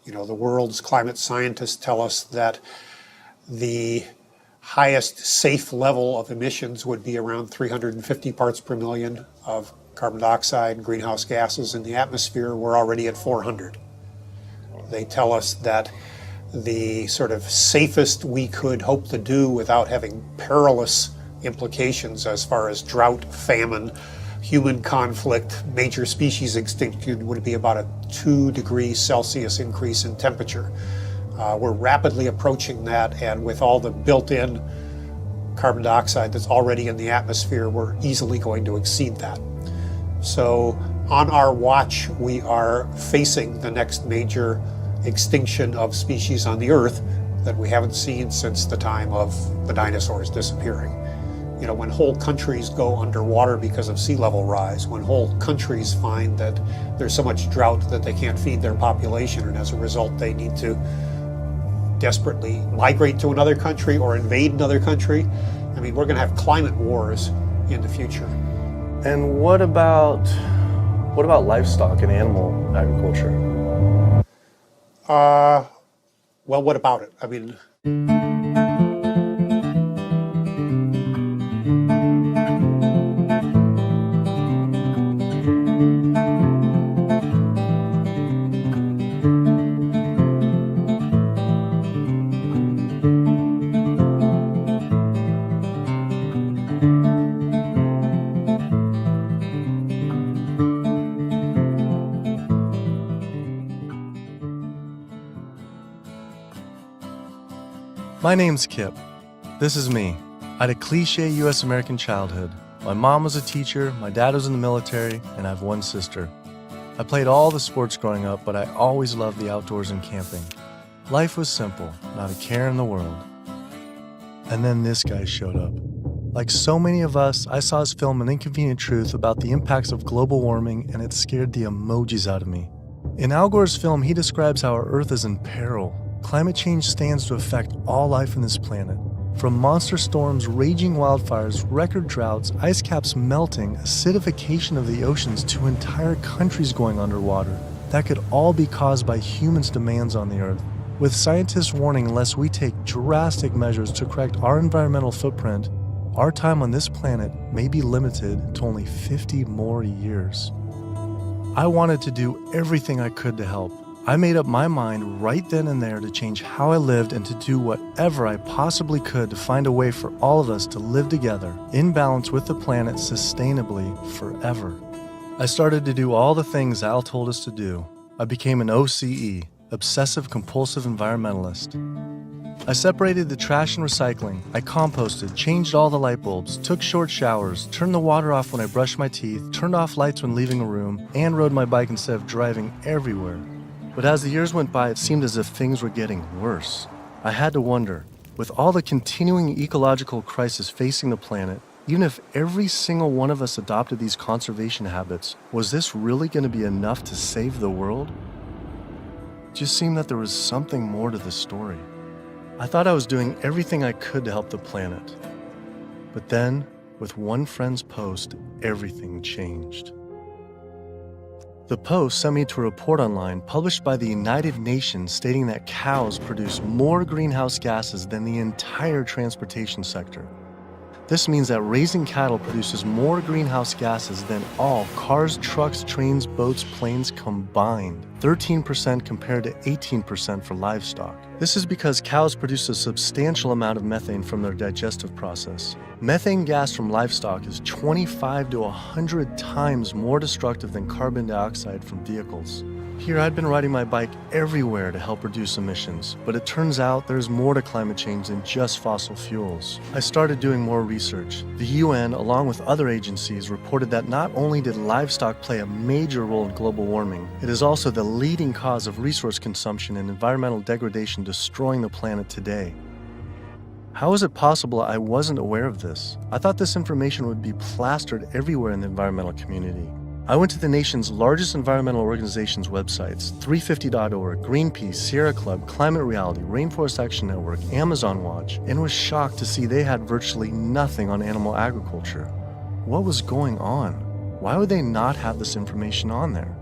The world's climate scientists tell us that the highest safe level of emissions would be around 350 parts per million of carbon dioxide and greenhouse gases in the atmosphere. We're already at 400. They tell us that the sort of safest we could hope to do without having perilous implications as far as drought, famine, human conflict, major species extinction would be about a 2 degrees Celsius increase in temperature. We're rapidly approaching that, and with all the built-in carbon dioxide that's already in the atmosphere, we're easily going to exceed that. So on our watch, we are facing the next major extinction of species on the Earth that we haven't seen since the time of the dinosaurs disappearing. When whole countries go underwater because of sea level rise, when whole countries find that there's so much drought that they can't feed their population, and as a result they need to desperately migrate to another country or invade another country, we're going to have climate wars in the future. And what about livestock and animal agriculture? Well, what about it? My name's Kip. This is me. I had a cliche U.S. American childhood. My mom was a teacher, my dad was in the military, and I have one sister. I played all the sports growing up, but I always loved the outdoors and camping. Life was simple, not a care in the world. And then this guy showed up. Like so many of us, I saw his film An Inconvenient Truth about the impacts of global warming, and it scared the emojis out of me. In Al Gore's film, he describes how our Earth is in peril. Climate change stands to affect all life on this planet. From monster storms, raging wildfires, record droughts, ice caps melting, acidification of the oceans, to entire countries going underwater. That could all be caused by humans' demands on the Earth. With scientists warning unless we take drastic measures to correct our environmental footprint, our time on this planet may be limited to only 50 more years. I wanted to do everything I could to help. I made up my mind right then and there to change how I lived and to do whatever I possibly could to find a way for all of us to live together, in balance with the planet sustainably forever. I started to do all the things Al told us to do. I became an OCE, Obsessive Compulsive Environmentalist. I separated the trash and recycling. I composted, changed all the light bulbs, took short showers, turned the water off when I brushed my teeth, turned off lights when leaving a room, and rode my bike instead of driving everywhere. But as the years went by, it seemed as if things were getting worse. I had to wonder, with all the continuing ecological crisis facing the planet, even if every single one of us adopted these conservation habits, was this really going to be enough to save the world? It just seemed that there was something more to this story. I thought I was doing everything I could to help the planet. But then, with one friend's post, everything changed. The post sent me to a report online published by the United Nations stating that cows produce more greenhouse gases than the entire transportation sector. This means that raising cattle produces more greenhouse gases than all cars, trucks, trains, boats, planes combined, 13% compared to 18% for livestock. This is because cows produce a substantial amount of methane from their digestive process. Methane gas from livestock is 25 to 100 times more destructive than carbon dioxide from vehicles. Here, I'd been riding my bike everywhere to help reduce emissions, but it turns out there's more to climate change than just fossil fuels. I started doing more research. The UN, along with other agencies, reported that not only did livestock play a major role in global warming, it is also the leading cause of resource consumption and environmental degradation destroying the planet today. How is it possible I wasn't aware of this? I thought this information would be plastered everywhere in the environmental community. I went to the nation's largest environmental organizations' websites, 350.org, Greenpeace, Sierra Club, Climate Reality, Rainforest Action Network, Amazon Watch, and was shocked to see they had virtually nothing on animal agriculture. What was going on? Why would they not have this information on there?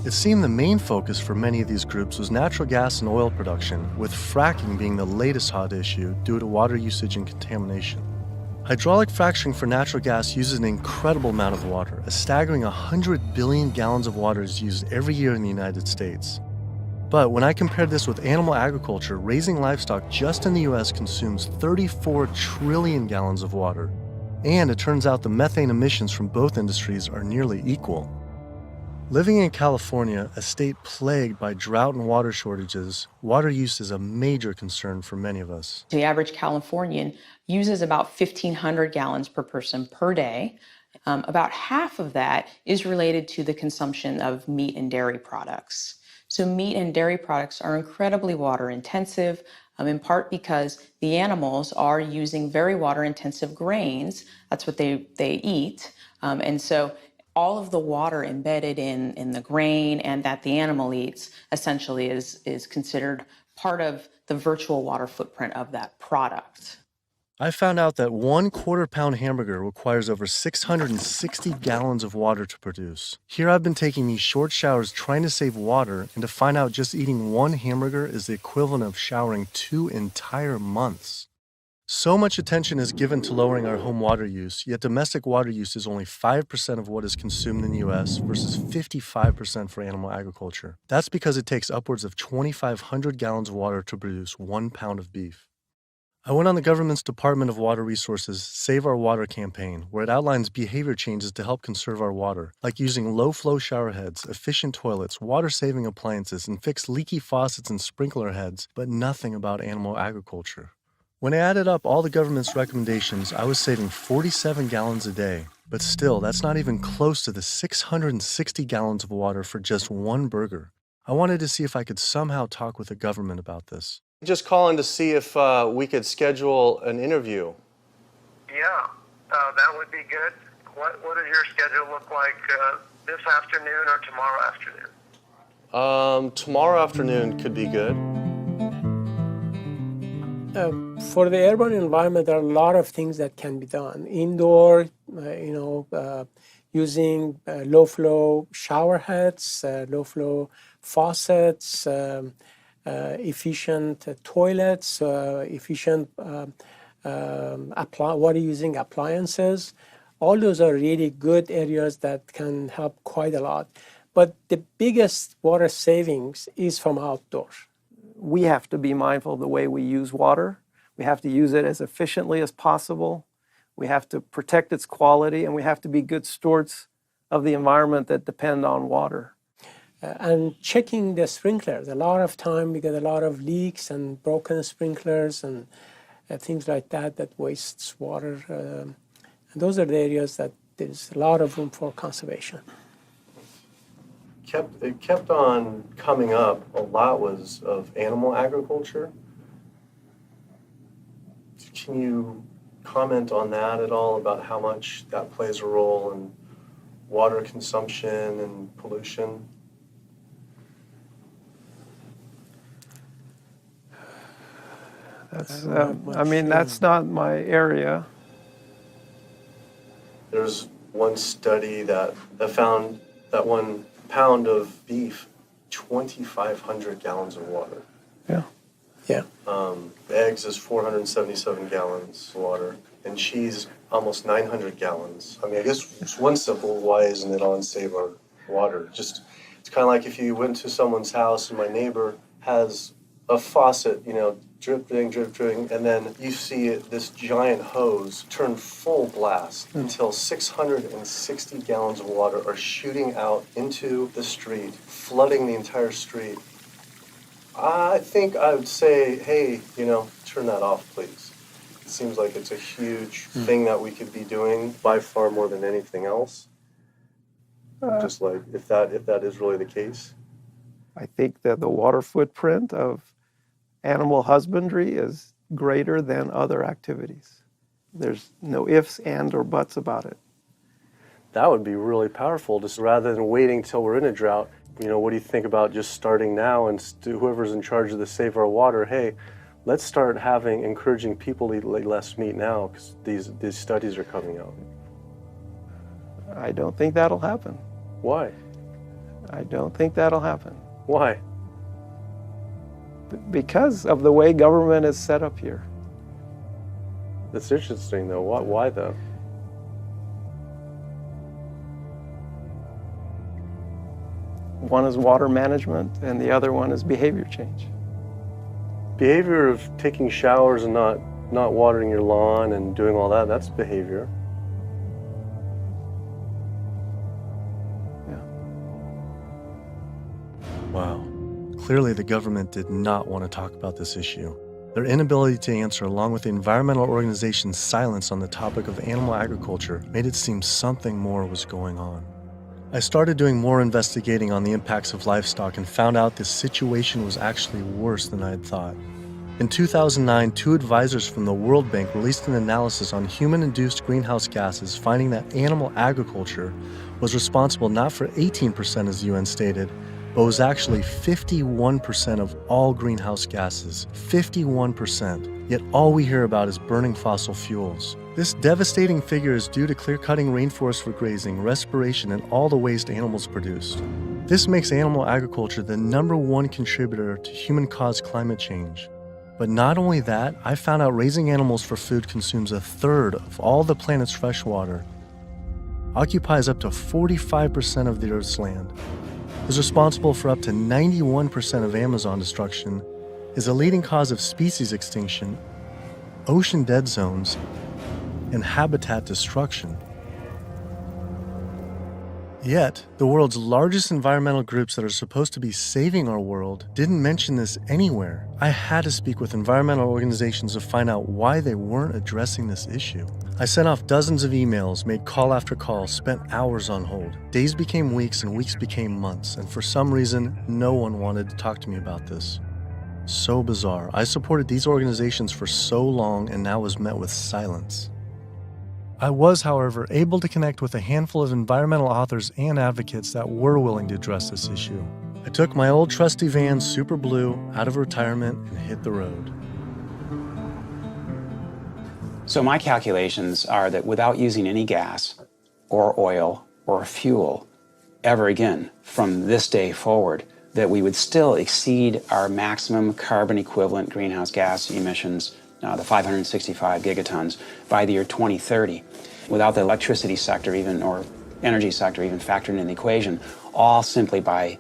It seemed the main focus for many of these groups was natural gas and oil production, with fracking being the latest hot issue due to water usage and contamination. Hydraulic fracturing for natural gas uses an incredible amount of water. A staggering 100 billion gallons of water is used every year in the United States. But when I compared this with animal agriculture, raising livestock just in the US consumes 34 trillion gallons of water. And it turns out the methane emissions from both industries are nearly equal. Living in California, a state plagued by drought and water shortages, water use is a major concern for many of us. The average Californian uses about 1,500 gallons per person per day. About half of that is related to the consumption of meat and dairy products. So meat and dairy products are incredibly water intensive, in part because the animals are using very water intensive grains. That's what they eat. And so all of the water embedded in the grain and that the animal eats essentially is considered part of the virtual water footprint of that product. I found out that 1/4 pound hamburger requires over 660 gallons of water to produce. Here I've been taking these short showers trying to save water, and to find out just eating one hamburger is the equivalent of showering 2 entire months. So much attention is given to lowering our home water use, yet domestic water use is only 5% of what is consumed in the US versus 55% for animal agriculture. That's because it takes upwards of 2,500 gallons of water to produce 1 pound of beef. I went on the government's Department of Water Resources Save Our Water campaign, where it outlines behavior changes to help conserve our water, like using low-flow shower heads, efficient toilets, water-saving appliances, and fix leaky faucets and sprinkler heads, but nothing about animal agriculture. When I added up all the government's recommendations, I was saving 47 gallons a day. But still, that's not even close to the 660 gallons of water for just one burger. I wanted to see if I could somehow talk with the government about this. Just calling to see if we could schedule an interview. Yeah, that would be good. What does your schedule look like this afternoon or tomorrow afternoon? Tomorrow afternoon could be good. For the urban environment, there are a lot of things that can be done. Indoor, using low-flow shower heads, low-flow faucets, efficient toilets, efficient water using appliances. All those are really good areas that can help quite a lot. But the biggest water savings is from outdoors. We have to be mindful of the way we use water. We have to use it as efficiently as possible. We have to protect its quality, and we have to be good stewards of the environment that depend on water. And checking the sprinklers. A lot of time we get a lot of leaks and broken sprinklers and things like that wastes water. And those are the areas that there's a lot of room for conservation. It kept on coming up. A lot was of animal agriculture. Can you comment on that at all, about how much that plays a role in water consumption and pollution? That's not my area. There's one study that found that 1 pound of beef, 2,500 gallons of water. Yeah. Yeah. Eggs is 477 gallons of water, and cheese almost 900 gallons. I mean, I guess it's one simple, why isn't it on Save Our Water? Just, it's kind of like if you went to someone's house and my neighbor has a faucet, dripping, and then you see this giant hose turn full blast until 660 gallons of water are shooting out into the street, flooding the entire street. I think I would say, hey, turn that off, please. It seems like it's a huge thing that we could be doing by far more than anything else. Just like, if that is really the case. I think that the water footprint of animal husbandry is greater than other activities. There's no ifs, and, or buts about it. That would be really powerful, just rather than waiting till we're in a drought. What do you think about just starting now, and whoever's in charge of the Save Our Water, hey, let's start encouraging people to eat less meat now, because these studies are coming out. I don't think that'll happen. Why? I don't think that'll happen. Why? Because of the way government is set up here. That's interesting, though. Why, though? One is water management, and the other one is behavior change. Behavior of taking showers and not watering your lawn and doing all that, that's behavior. Yeah. Wow. Clearly, the government did not want to talk about this issue. Their inability to answer, along with the environmental organization's silence on the topic of animal agriculture, made it seem something more was going on. I started doing more investigating on the impacts of livestock and found out this situation was actually worse than I had thought. In 2009, 2 advisors from the World Bank released an analysis on human-induced greenhouse gases, finding that animal agriculture was responsible not for 18%, as the UN stated, but was actually 51% of all greenhouse gases. 51%. Yet all we hear about is burning fossil fuels. This devastating figure is due to clear-cutting rainforests for grazing, respiration, and all the waste animals produce. This makes animal agriculture the #1 contributor to human-caused climate change. But not only that, I found out raising animals for food consumes 1/3 of all the planet's fresh water, occupies up to 45% of the Earth's land, is responsible for up to 91% of Amazon destruction, is a leading cause of species extinction, ocean dead zones, and habitat destruction. Yet, the world's largest environmental groups that are supposed to be saving our world didn't mention this anywhere. I had to speak with environmental organizations to find out why they weren't addressing this issue. I sent off dozens of emails, made call after call, spent hours on hold. Days became weeks and weeks became months, and for some reason, no one wanted to talk to me about this. So bizarre. I supported these organizations for so long and now was met with silence. I was, however, able to connect with a handful of environmental authors and advocates that were willing to address this issue. I took my old trusty van, Super Blue, out of retirement and hit the road. So my calculations are that without using any gas or oil or fuel ever again from this day forward, that we would still exceed our maximum carbon equivalent greenhouse gas emissions, the 565 gigatons, by the year 2030, without the electricity sector even, or energy sector even factored in the equation, all simply by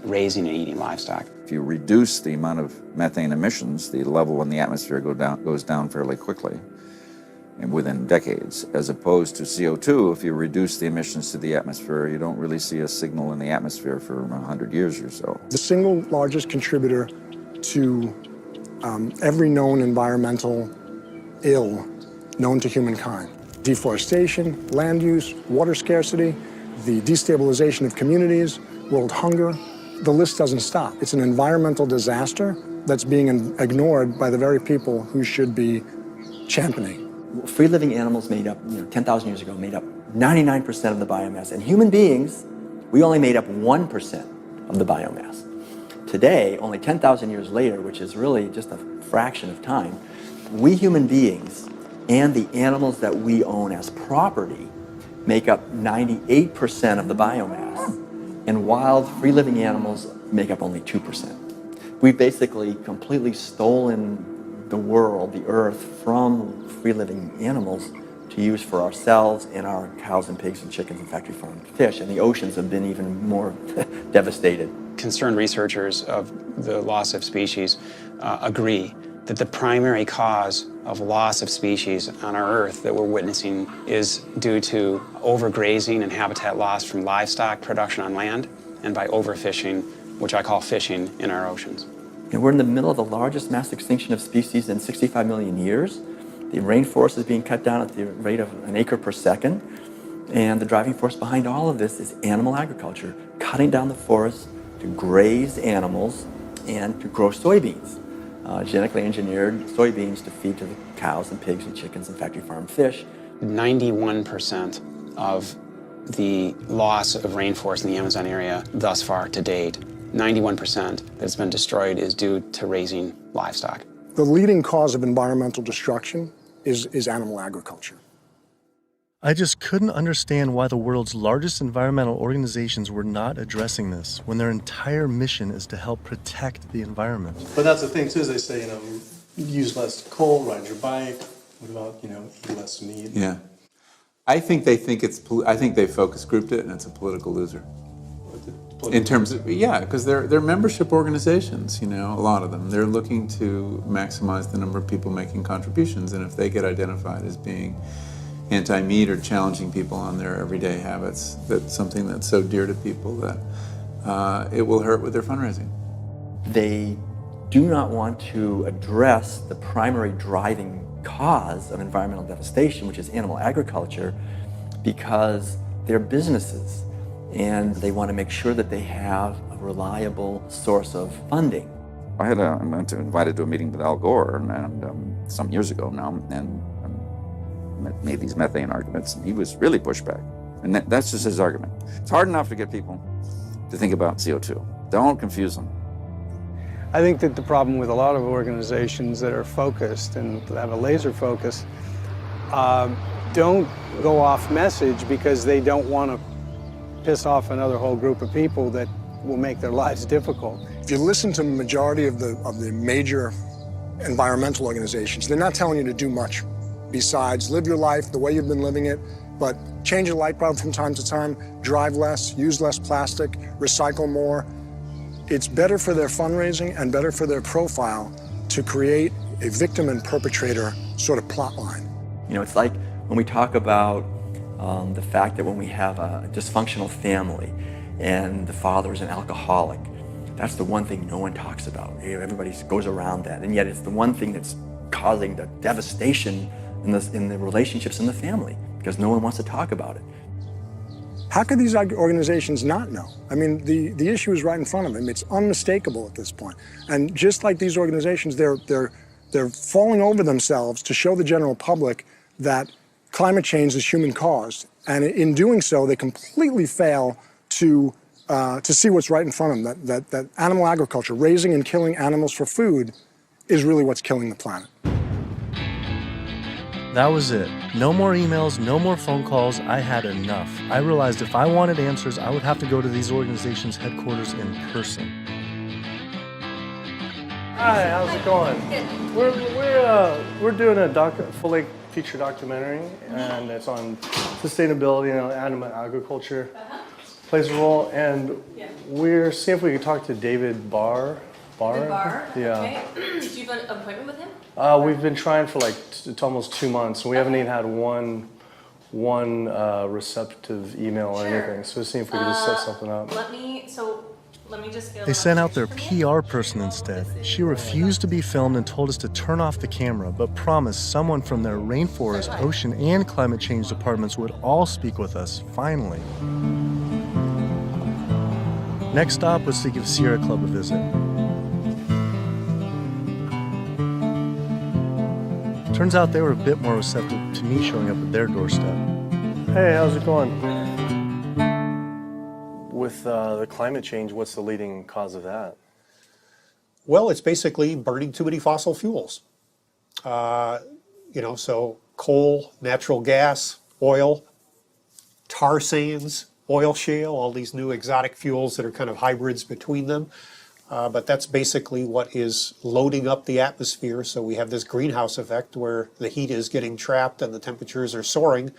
raising and eating livestock. If you reduce the amount of methane emissions, the level in the atmosphere goes down fairly quickly and within decades, as opposed to CO2. If you reduce the emissions to the atmosphere, you don't really see a signal in the atmosphere for 100 years or so. The single largest contributor to every known environmental ill known to humankind: deforestation, land use, water scarcity, the destabilization of communities, world hunger. The list doesn't stop. It's an environmental disaster that's being ignored by the very people who should be championing. Free-living animals made up, 10,000 years ago, made up 99% of the biomass. And human beings, we only made up 1% of the biomass. Today, only 10,000 years later, which is really just a fraction of time, we human beings and the animals that we own as property make up 98% of the biomass. And wild, free-living animals make up only 2%. We've basically completely stolen the world, the earth, from free-living animals to use for ourselves and our cows and pigs and chickens and factory farmed fish. And the oceans have been even more devastated. Concerned researchers of the loss of species agree that the primary cause of loss of species on our Earth that we're witnessing is due to overgrazing and habitat loss from livestock production on land and by overfishing, which I call fishing, in our oceans. And we're in the middle of the largest mass extinction of species in 65 million years. The rainforest is being cut down at the rate of an acre per second. And the driving force behind all of this is animal agriculture, cutting down the forest to graze animals and to grow soybeans, genetically engineered soybeans to feed to the cows and pigs and chickens and factory farmed fish. 91% of the loss of rainforest in the Amazon area thus far to date, 91% that's been destroyed is due to raising livestock. The leading cause of environmental destruction is animal agriculture. I just couldn't understand why the world's largest environmental organizations were not addressing this when their entire mission is to help protect the environment. But that's the thing too, is they say, use less coal, ride your bike. What about, eat less meat? Yeah. I think they focus grouped it and it's a political loser. In terms of, because they're membership organizations, a lot of them. They're looking to maximize the number of people making contributions, and if they get identified as being anti-meat or challenging people on their everyday habits, that's something that's so dear to people that it will hurt with their fundraising. They do not want to address the primary driving cause of environmental devastation, which is animal agriculture, because they're businesses and they want to make sure that they have a reliable source of funding. I went invited to a meeting with Al Gore and some years ago now, and made these methane arguments, and he was really pushed back. And that's just his argument. It's hard enough to get people to think about CO2. Don't confuse them. I think that the problem with a lot of organizations that are focused and have a laser focus don't go off message because they don't want to piss off another whole group of people that will make their lives difficult. If you listen to the majority of the major environmental organizations, they're not telling you to do much besides live your life the way you've been living it, but change your light bulb from time to time, drive less, use less plastic, recycle more. It's better for their fundraising and better for their profile to create a victim and perpetrator sort of plot line. It's like when we talk about the fact that when we have a dysfunctional family and the father is an alcoholic, that's the one thing no one talks about. Everybody goes around that, and yet it's the one thing that's causing the devastation in the relationships in the family, because no one wants to talk about it. How could these organizations not know? I mean, the issue is right in front of them. It's unmistakable at this point. And just like these organizations, they're falling over themselves to show the general public that climate change is human caused. And in doing so, they completely fail to see what's right in front of them, that animal agriculture, raising and killing animals for food, is really what's killing the planet. That was it. No more emails, no more phone calls. I had enough. I realized if I wanted answers, I would have to go to these organizations' headquarters in person. Hi, how's it going? We're doing a full-length feature documentary, and it's on sustainability and animal agriculture. Plays a role, and we're seeing if we can talk to David Barr. Barr? Yeah. Okay. Did you have an appointment with him? We've been trying for it's almost 2 months, and we haven't even had one receptive email or anything. So we're seeing if we can just set something up. Let me just get They sent out their PR person instead. She refused to be filmed and told us to turn off the camera, but promised someone from their rainforest, ocean, and climate change departments would all speak with us, finally. Next stop was to give Sierra Club a visit. Turns out they were a bit more receptive to me showing up at their doorstep. Hey, how's it going? With the climate change, what's the leading cause of that? Well, it's basically burning too many fossil fuels. So coal, natural gas, oil, tar sands, oil shale, all these new exotic fuels that are kind of hybrids between them. But that's basically what is loading up the atmosphere. So we have this greenhouse effect where the heat is getting trapped and the temperatures are soaring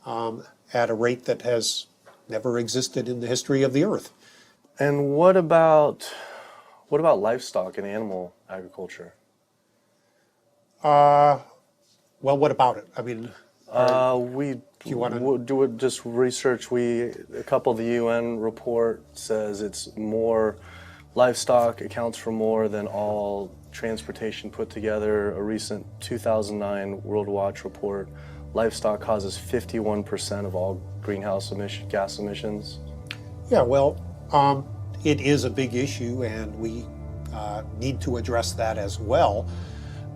at a rate that has never existed in the history of the Earth. And what about livestock and animal agriculture? Well, what about it? I mean, we'll do just research. A couple of the UN report says it's more. Livestock accounts for more than all transportation put together. A recent 2009 World Watch report, livestock causes 51% of all greenhouse gas emissions. Yeah, well, it is a big issue, and we need to address that as well.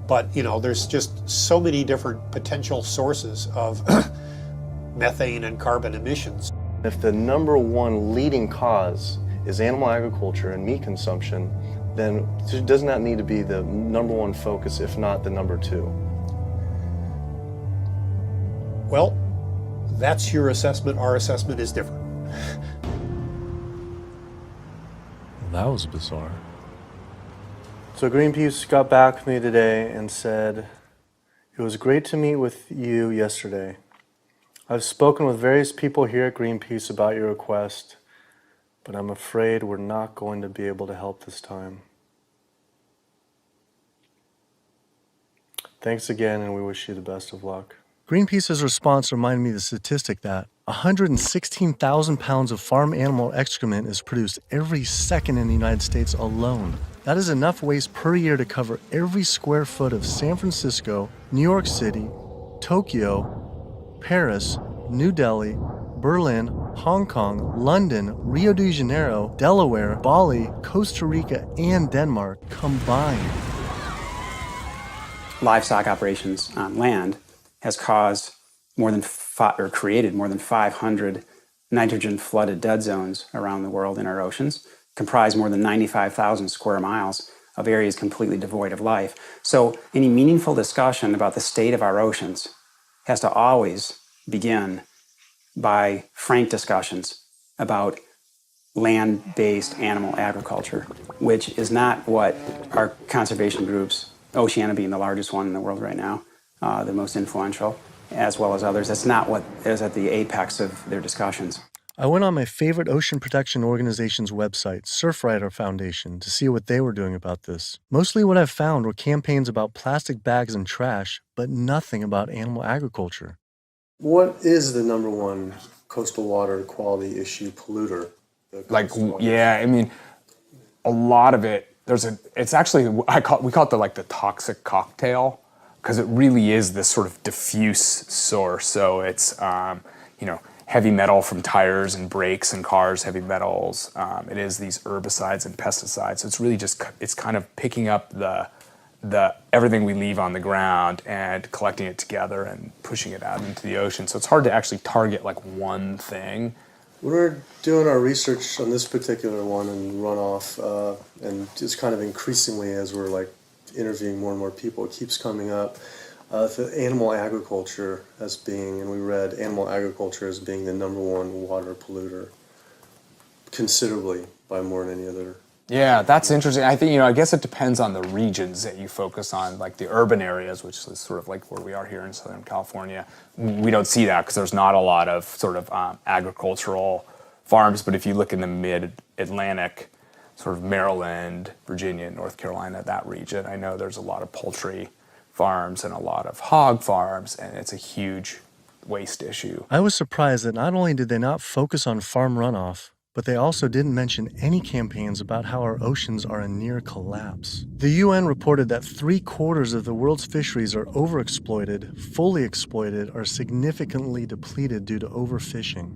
But, there's just so many different potential sources of methane and carbon emissions. If the number one leading cause is animal agriculture and meat consumption, then doesn't that need to be the number one focus, if not the number two? Well, That's your assessment. Our assessment is different. Well, that was bizarre. So Greenpeace got back to me today and said, "It was great to meet with you yesterday. I've spoken with various people here at Greenpeace about your request, but I'm afraid we're not going to be able to help this time. Thanks again, and we wish you the best of luck." Greenpeace's response reminded me of the statistic that 116,000 pounds of farm animal excrement is produced every second in the United States alone. That is enough waste per year to cover every square foot of San Francisco, New York City, Tokyo, Paris, New Delhi, Berlin, Hong Kong, London, Rio de Janeiro, Delaware, Bali, Costa Rica, and Denmark combined. Livestock operations on land has caused created more than 500 nitrogen-flooded dead zones around the world in our oceans, comprise more than 95,000 square miles of areas completely devoid of life. So any meaningful discussion about the state of our oceans has to always begin by frank discussions about land-based animal agriculture, which is not what our conservation groups, Oceana being the largest one in the world right now, the most influential, as well as others, that's not what is at the apex of their discussions. I went on my favorite ocean protection organization's website, Surfrider Foundation, to see what they were doing about this. Mostly what I've found were campaigns about plastic bags and trash, but nothing about animal agriculture. What is the number one coastal water quality issue polluter? I mean, a lot of it, it's actually, we call it the toxic cocktail, because it really is this sort of diffuse source. So it's, heavy metal from tires and brakes and cars, heavy metals. It is these herbicides and pesticides. So it's really just, it's kind of picking up the everything we leave on the ground and collecting it together and pushing it out into the ocean. So it's hard to actually target one thing. When we're doing our research on this particular one and runoff, and just kind of increasingly as we're interviewing more and more people, it keeps coming up. The animal agriculture as being, and we read animal agriculture as being the number one water polluter, considerably by more than any other. Yeah, that's interesting. I think, I guess it depends on the regions that you focus on, like the urban areas, which is sort of like where we are here in Southern California. We don't see that because there's not a lot of sort of agricultural farms. But if you look in the mid-Atlantic, sort of Maryland, Virginia, North Carolina, that region, I know there's a lot of poultry farms and a lot of hog farms, and it's a huge waste issue. I was surprised that not only did they not focus on farm runoff, but they also didn't mention any campaigns about how our oceans are in near collapse. The UN reported that 3/4 of the world's fisheries are overexploited, fully exploited, or significantly depleted due to overfishing.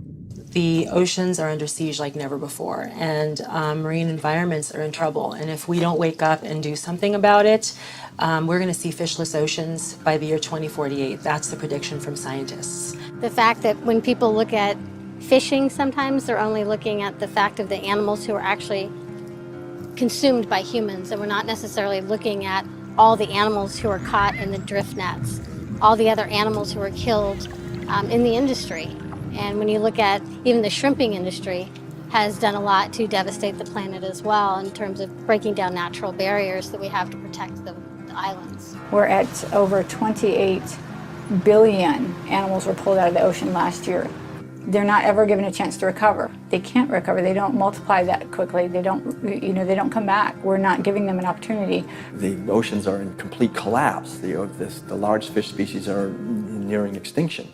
The oceans are under siege like never before, and marine environments are in trouble. And if we don't wake up and do something about it, we're going to see fishless oceans by the year 2048. That's the prediction from scientists. The fact that when people look at fishing, sometimes they're only looking at the fact of the animals who are actually consumed by humans, and we're not necessarily looking at all the animals who are caught in the drift nets, all the other animals who are killed in the industry. And when you look at even the shrimping industry has done a lot to devastate the planet as well in terms of breaking down natural barriers that we have to protect the islands. We're at over 28 billion animals were pulled out of the ocean last year. They're not ever given a chance to recover. They can't recover. They don't multiply that quickly. They don't come back. We're not giving them an opportunity. The oceans are in complete collapse. The large fish species are nearing extinction.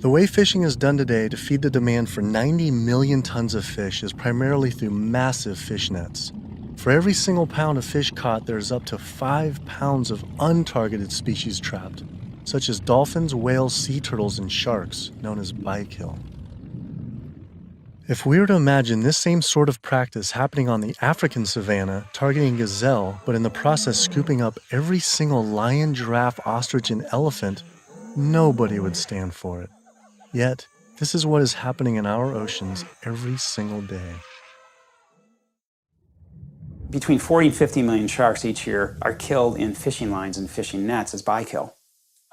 The way fishing is done today to feed the demand for 90 million tons of fish is primarily through massive fish nets. For every single pound of fish caught, there's up to 5 pounds of untargeted species trapped, such as dolphins, whales, sea turtles, and sharks, known as bykill. If we were to imagine this same sort of practice happening on the African savanna, targeting gazelle, but in the process scooping up every single lion, giraffe, ostrich, and elephant, nobody would stand for it. Yet, this is what is happening in our oceans every single day. Between 40 and 50 million sharks each year are killed in fishing lines and fishing nets as bykill.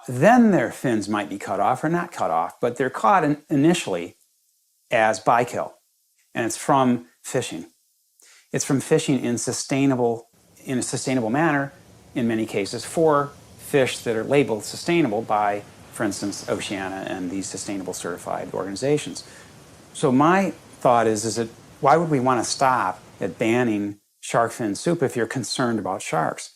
then their fins might be cut off or not cut off, but they're caught initially as bykill. And it's from fishing. It's from fishing in a sustainable manner, in many cases, for fish that are labeled sustainable by, for instance, Oceana and these sustainable certified organizations. So my thought is that why would we want to stop at banning shark fin soup if you're concerned about sharks,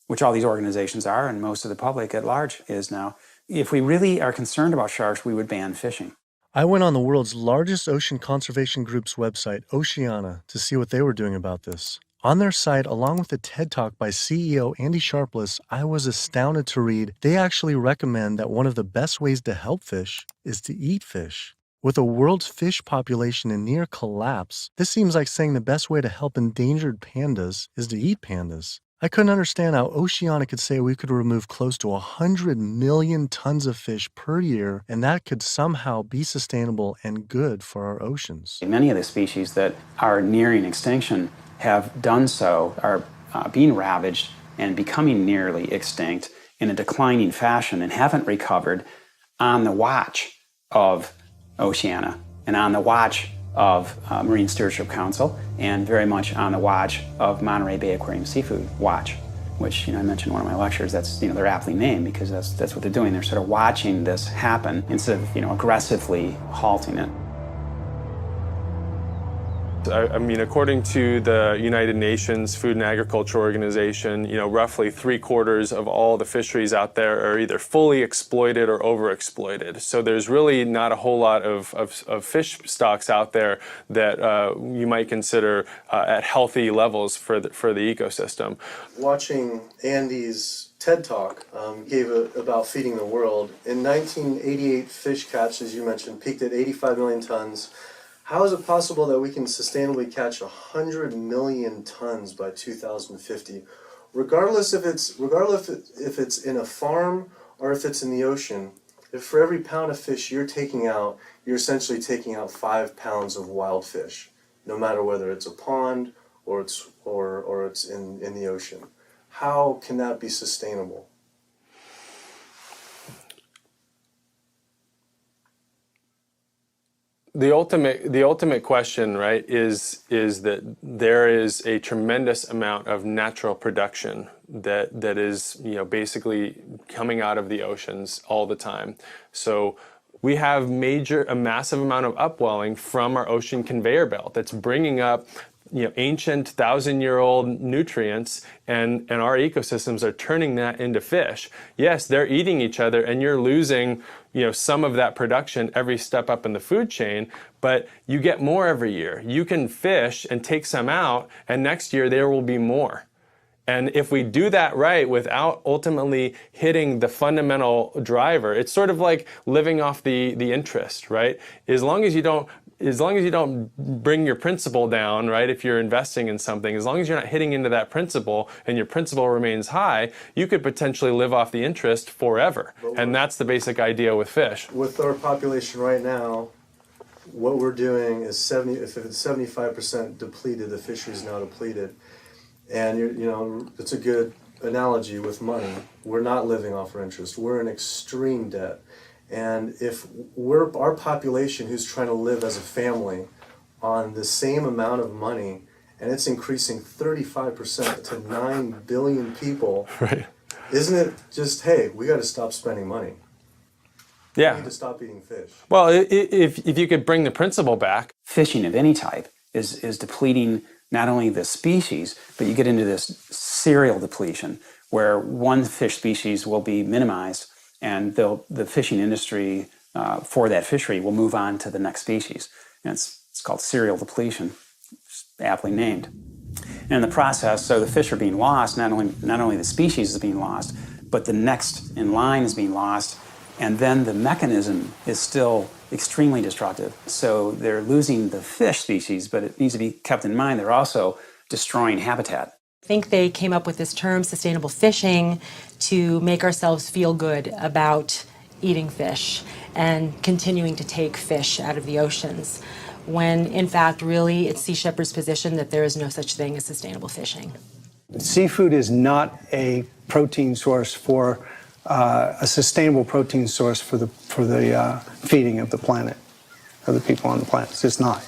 which all these organizations are and most of the public at large is now. If we really are concerned about sharks, we would ban fishing. I went on the world's largest ocean conservation group's website, Oceana, to see what they were doing about this. On their site, along with a TED Talk by CEO Andy Sharpless, I was astounded to read they actually recommend that one of the best ways to help fish is to eat fish. With the world's fish population in near collapse, this seems like saying the best way to help endangered pandas is to eat pandas. I couldn't understand how Oceana could say we could remove close to 100 million tons of fish per year, and that could somehow be sustainable and good for our oceans. Many of the species that are nearing extinction have done so, are being ravaged and becoming nearly extinct in a declining fashion and haven't recovered on the watch of Oceana and on the watch of Marine Stewardship Council and very much on the watch of Monterey Bay Aquarium Seafood Watch, which I mentioned in one of my lectures. That's they're aptly named because that's what they're doing. They're sort of watching this happen instead of aggressively halting it. I mean, according to the United Nations Food and Agriculture Organization, roughly 3/4 of all the fisheries out there are either fully exploited or overexploited. So there's really not a whole lot of fish stocks out there that you might consider at healthy levels for the ecosystem. Watching Andy's TED Talk about feeding the world. In 1988, fish catch, as you mentioned, peaked at 85 million tons. How is it possible that we can sustainably catch 100 million tons by 2050, regardless if it's in a farm or if it's in the ocean? If for every pound of fish you're taking out, you're essentially taking out 5 pounds of wild fish, no matter whether it's a pond or it's in the ocean. How can that be sustainable? The ultimate question, right, is that there is a tremendous amount of natural production that is basically coming out of the oceans all the time. So we have a massive amount of upwelling from our ocean conveyor belt that's bringing up ancient 1,000-year-old nutrients, and our ecosystems are turning that into fish. Yes, they're eating each other, and you're losing some of that production every step up in the food chain, but you get more every year. You can fish and take some out, and next year there will be more. And if we do that right without ultimately hitting the fundamental driver, it's sort of like living off the interest, right? As long as you don't bring your principal down, right, if you're investing in something, as long as you're not hitting into that principal and your principal remains high, you could potentially live off the interest forever. And that's the basic idea with fish. With our population right now, what we're doing is if it's 75% depleted, the fishery is now depleted. And it's a good analogy with money. We're not living off our interest. We're in extreme debt. And if our population who's trying to live as a family on the same amount of money, and it's increasing 35% to 9 billion people, right? Isn't it just, hey, we got to stop spending money? Yeah. We need to stop eating fish. Well, if you could bring the principle back. Fishing of any type is depleting not only the species, but you get into this serial depletion where one fish species will be minimized and the fishing industry for that fishery will move on to the next species. And it's called serial depletion, aptly named. And in the process, so the fish are being lost, not only the species is being lost, but the next in line is being lost, and then the mechanism is still extremely destructive. So they're losing the fish species, but it needs to be kept in mind they're also destroying habitat. I think they came up with this term, sustainable fishing, to make ourselves feel good about eating fish and continuing to take fish out of the oceans, when in fact, really, it's Sea Shepherd's position that there is no such thing as sustainable fishing. Seafood is not a protein source for a sustainable protein source for the feeding of the planet, of the people on the planet. It's just not.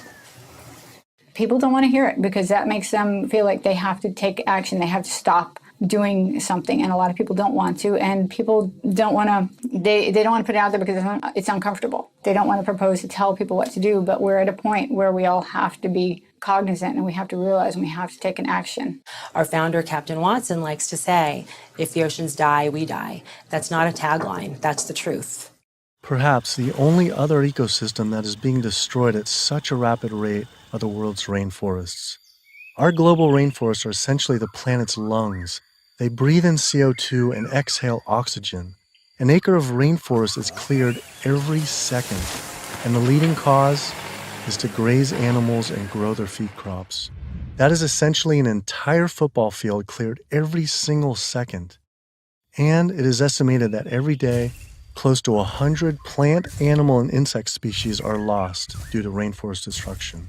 People don't want to hear it because that makes them feel like they have to take action. They have to stop doing something, and a lot of people don't want to, and people don't want to, they don't want to put it out there because it's uncomfortable. They don't want to propose to tell people what to do, but we're at a point where we all have to be cognizant and we have to realize and we have to take an action. Our founder, Captain Watson, likes to say, if the oceans die, we die. That's not a tagline, that's the truth. Perhaps the only other ecosystem that is being destroyed at such a rapid rate are the world's rainforests. Our global rainforests are essentially the planet's lungs. They breathe in CO2 and exhale oxygen. An acre of rainforest is cleared every second, and the leading cause is to graze animals and grow their feed crops. That is essentially an entire football field cleared every single second. And it is estimated that every day, close to 100 plant, animal, and insect species are lost due to rainforest destruction.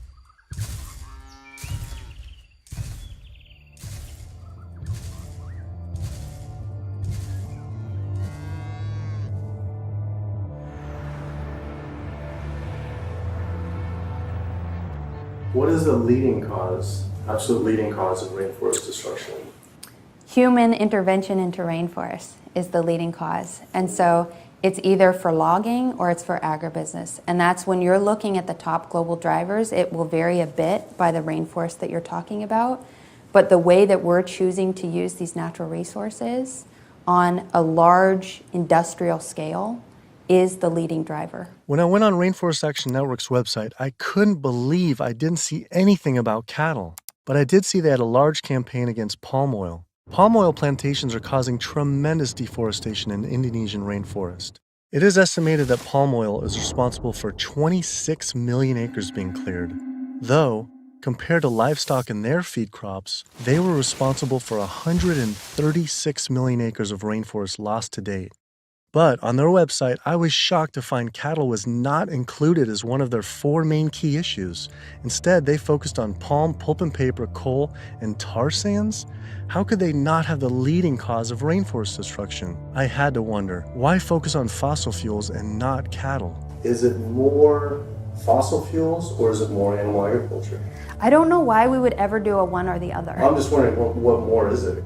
What is the leading cause, absolute leading cause of rainforest destruction? Human intervention into rainforests is the leading cause. And so it's either for logging or it's for agribusiness. And that's when you're looking at the top global drivers, it will vary a bit by the rainforest that you're talking about. But the way that we're choosing to use these natural resources on a large industrial scale is the leading driver. When I went on Rainforest Action Network's website, I couldn't believe I didn't see anything about cattle. But I did see they had a large campaign against palm oil. Palm oil plantations are causing tremendous deforestation in the Indonesian rainforest. It is estimated that palm oil is responsible for 26 million acres being cleared. Though, compared to livestock and their feed crops, they were responsible for 136 million acres of rainforest lost to date. But on their website, I was shocked to find cattle was not included as one of their 4 main key issues. Instead, they focused on palm, pulp and paper, coal, and tar sands. How could they not have the leading cause of rainforest destruction? I had to wonder, why focus on fossil fuels and not cattle? Is it more fossil fuels or is it more animal agriculture? I don't know why we would ever do a one or the other. I'm just wondering, what more is it?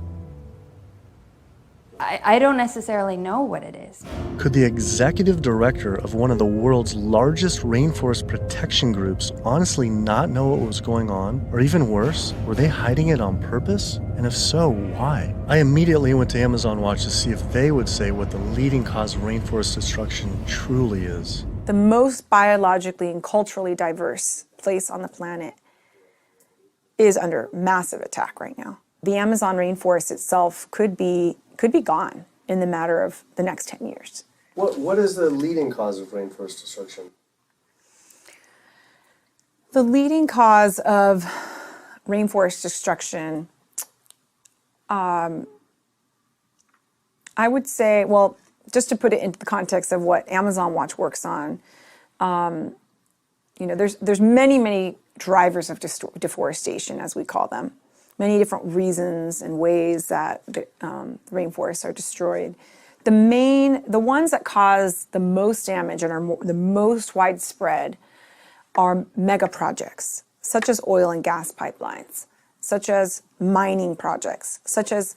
I don't necessarily know what it is. Could the executive director of one of the world's largest rainforest protection groups honestly not know what was going on? Or even worse, were they hiding it on purpose? And if so, why? I immediately went to Amazon Watch to see if they would say what the leading cause of rainforest destruction truly is. The most biologically and culturally diverse place on the planet is under massive attack right now. The Amazon rainforest itself could be gone in the matter of the next 10 years. What is the leading cause of rainforest destruction? The leading cause of rainforest destruction, I would say, well, just to put it into the context of what Amazon Watch works on, there's many drivers of deforestation, as we call them. Many different reasons and ways that the rainforests are destroyed. The ones that cause the most damage and are the most widespread are mega projects, such as oil and gas pipelines, such as mining projects, such as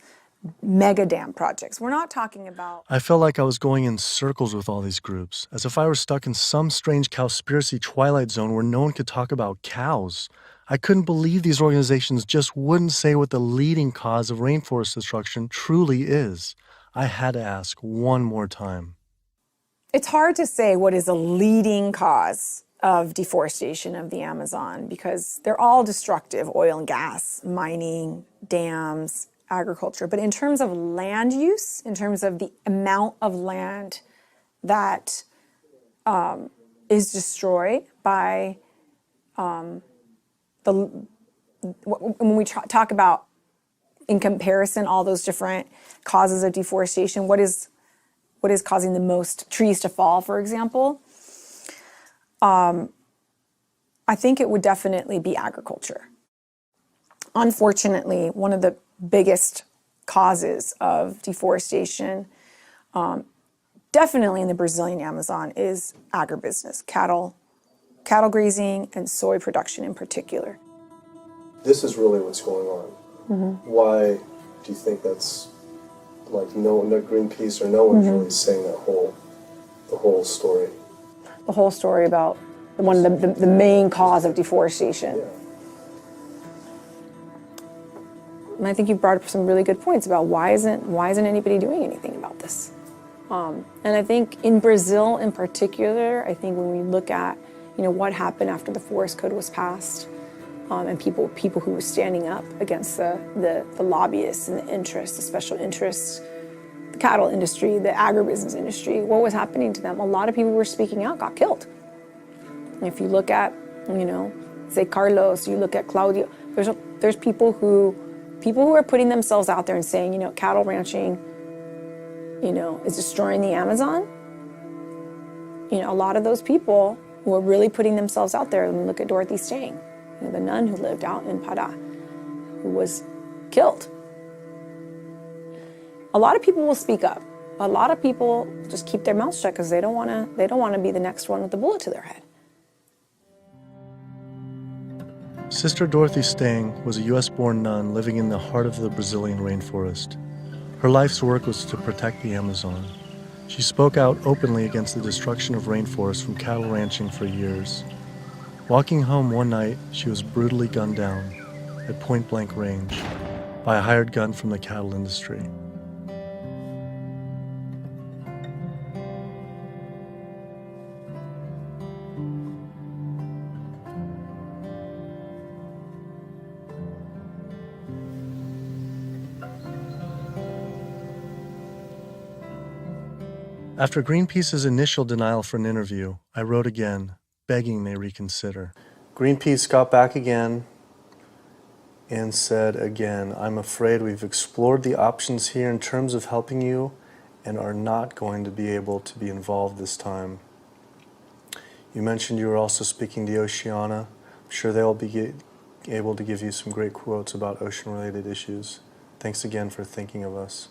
mega dam projects. We're not talking about... I felt like I was going in circles with all these groups, as if I were stuck in some strange Cowspiracy twilight zone where no one could talk about cows. I couldn't believe these organizations just wouldn't say what the leading cause of rainforest destruction truly is. I had to ask one more time. It's hard to say what is a leading cause of deforestation of the Amazon because they're all destructive: oil and gas, mining, dams, agriculture. But in terms of land use, in terms of the amount of land that is destroyed by when we talk about, in comparison, all those different causes of deforestation, what is causing the most trees to fall, for example, I think it would definitely be agriculture. Unfortunately, one of the biggest causes of deforestation definitely in the Brazilian Amazon is agribusiness, cattle grazing, and soy production in particular. This is really what's going on. Why do you think that's like no Greenpeace or no one's really saying the whole story? The whole story about one of the main cause of deforestation. Yeah. And I think you brought up some really good points about why isn't anybody doing anything about this? And I think in Brazil in particular, I think when we look at what happened after the forest code was passed, and people who were standing up against the lobbyists and the interests, the special interests, the cattle industry, the agribusiness industry, what was happening to them? A lot of people who were speaking out got killed. And if you look at, say Carlos, you look at Claudio, there's people who are putting themselves out there and saying, cattle ranching, is destroying the Amazon. A lot of those people who are really putting themselves out there, and look at Dorothy Stang, the nun who lived out in Pará, who was killed. A lot of people will speak up. A lot of people just keep their mouths shut because they don't want to be the next one with a bullet to their head. Sister Dorothy Stang was a U.S.-born nun living in the heart of the Brazilian rainforest. Her life's work was to protect the Amazon. She spoke out openly against the destruction of rainforests from cattle ranching for years. Walking home one night, she was brutally gunned down at point-blank range by a hired gun from the cattle industry. After Greenpeace's initial denial for an interview, I wrote again, begging they reconsider. Greenpeace got back again and said again, I'm afraid we've explored the options here in terms of helping you and are not going to be able to be involved this time. You mentioned you were also speaking to Oceana. I'm sure they'll be able to give you some great quotes about ocean-related issues. Thanks again for thinking of us.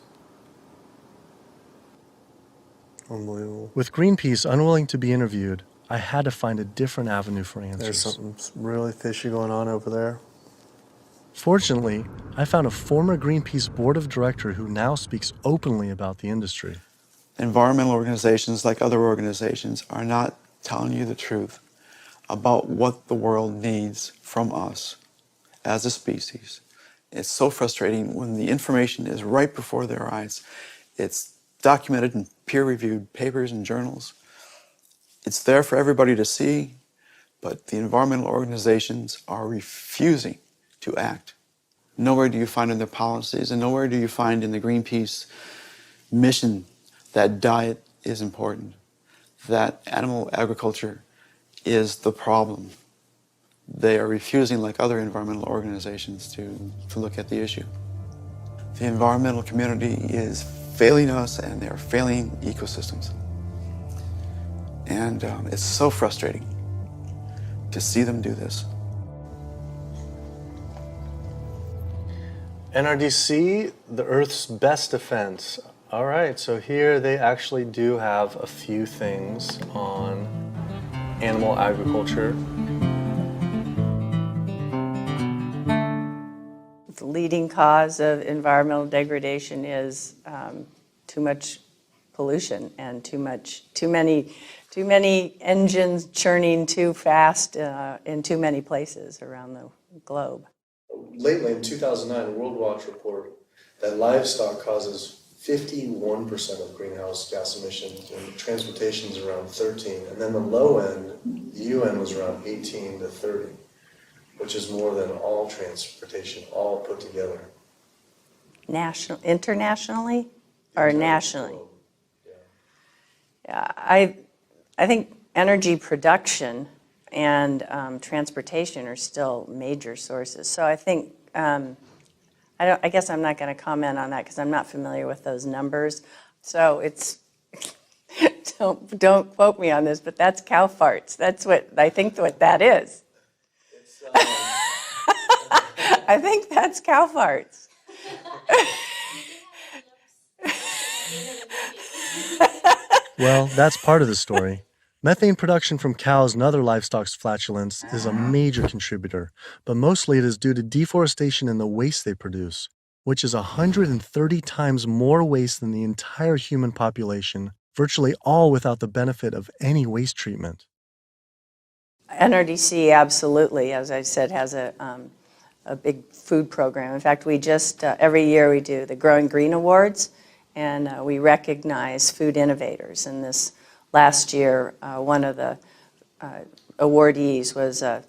Unbelievable. With Greenpeace unwilling to be interviewed, I had to find a different avenue for answers. There's something really fishy going on over there. Fortunately, I found a former Greenpeace board of director who now speaks openly about the industry. Environmental organizations, like other organizations, are not telling you the truth about what the world needs from us as a species. It's so frustrating when the information is right before their eyes. It's documented in peer-reviewed papers and journals. It's there for everybody to see, but the environmental organizations are refusing to act. Nowhere do you find in their policies, and nowhere do you find in the Greenpeace mission that diet is important, that animal agriculture is the problem. They are refusing, like other environmental organizations, to look at the issue. The environmental community is failing us, and they're failing ecosystems. And it's so frustrating to see them do this. NRDC, the Earth's best defense. All right, so here they actually do have a few things on animal agriculture. The leading cause of environmental degradation is too much pollution and too many engines churning too fast in too many places around the globe. Lately, in 2009, a World Watch report that livestock causes 51% of greenhouse gas emissions, and transportation is around 13%, and then the low end, the UN was around 18 to 30, which is more than all transportation, all put together. Internationally or nationally? Yeah, I think energy production and transportation are still major sources. So I think, I guess I'm not going to comment on that because I'm not familiar with those numbers. So it's, don't quote me on this, but that's cow farts. That's what I think what that is. I think that's cow farts. Well, that's part of the story. Methane production from cows and other livestock's flatulence is a major contributor, but mostly it is due to deforestation and the waste they produce, which is 130 times more waste than the entire human population, virtually all without the benefit of any waste treatment. NRDC absolutely, as I said, has a big food program. In fact, we just, every year we do the Growing Green Awards, and we recognize food innovators. And this last year, one of the awardees was a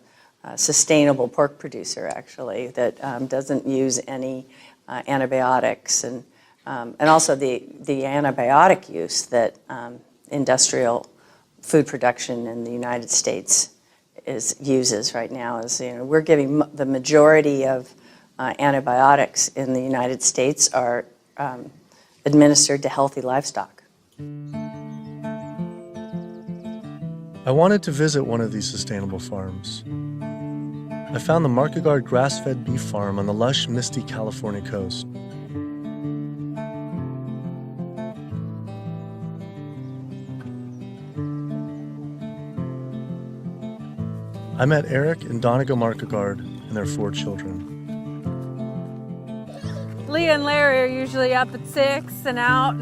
sustainable pork producer, actually, that doesn't use any antibiotics, and also the antibiotic use that industrial food production in the United States uses right now. Is, we're giving the majority of antibiotics in the United States are administered to healthy livestock. I wanted to visit one of these sustainable farms. I found the Markegard grass-fed beef farm on the lush, misty California coast. I met Eric and Donegal Markegard and their 4 children. Leah and Larry are usually up at 6 and out,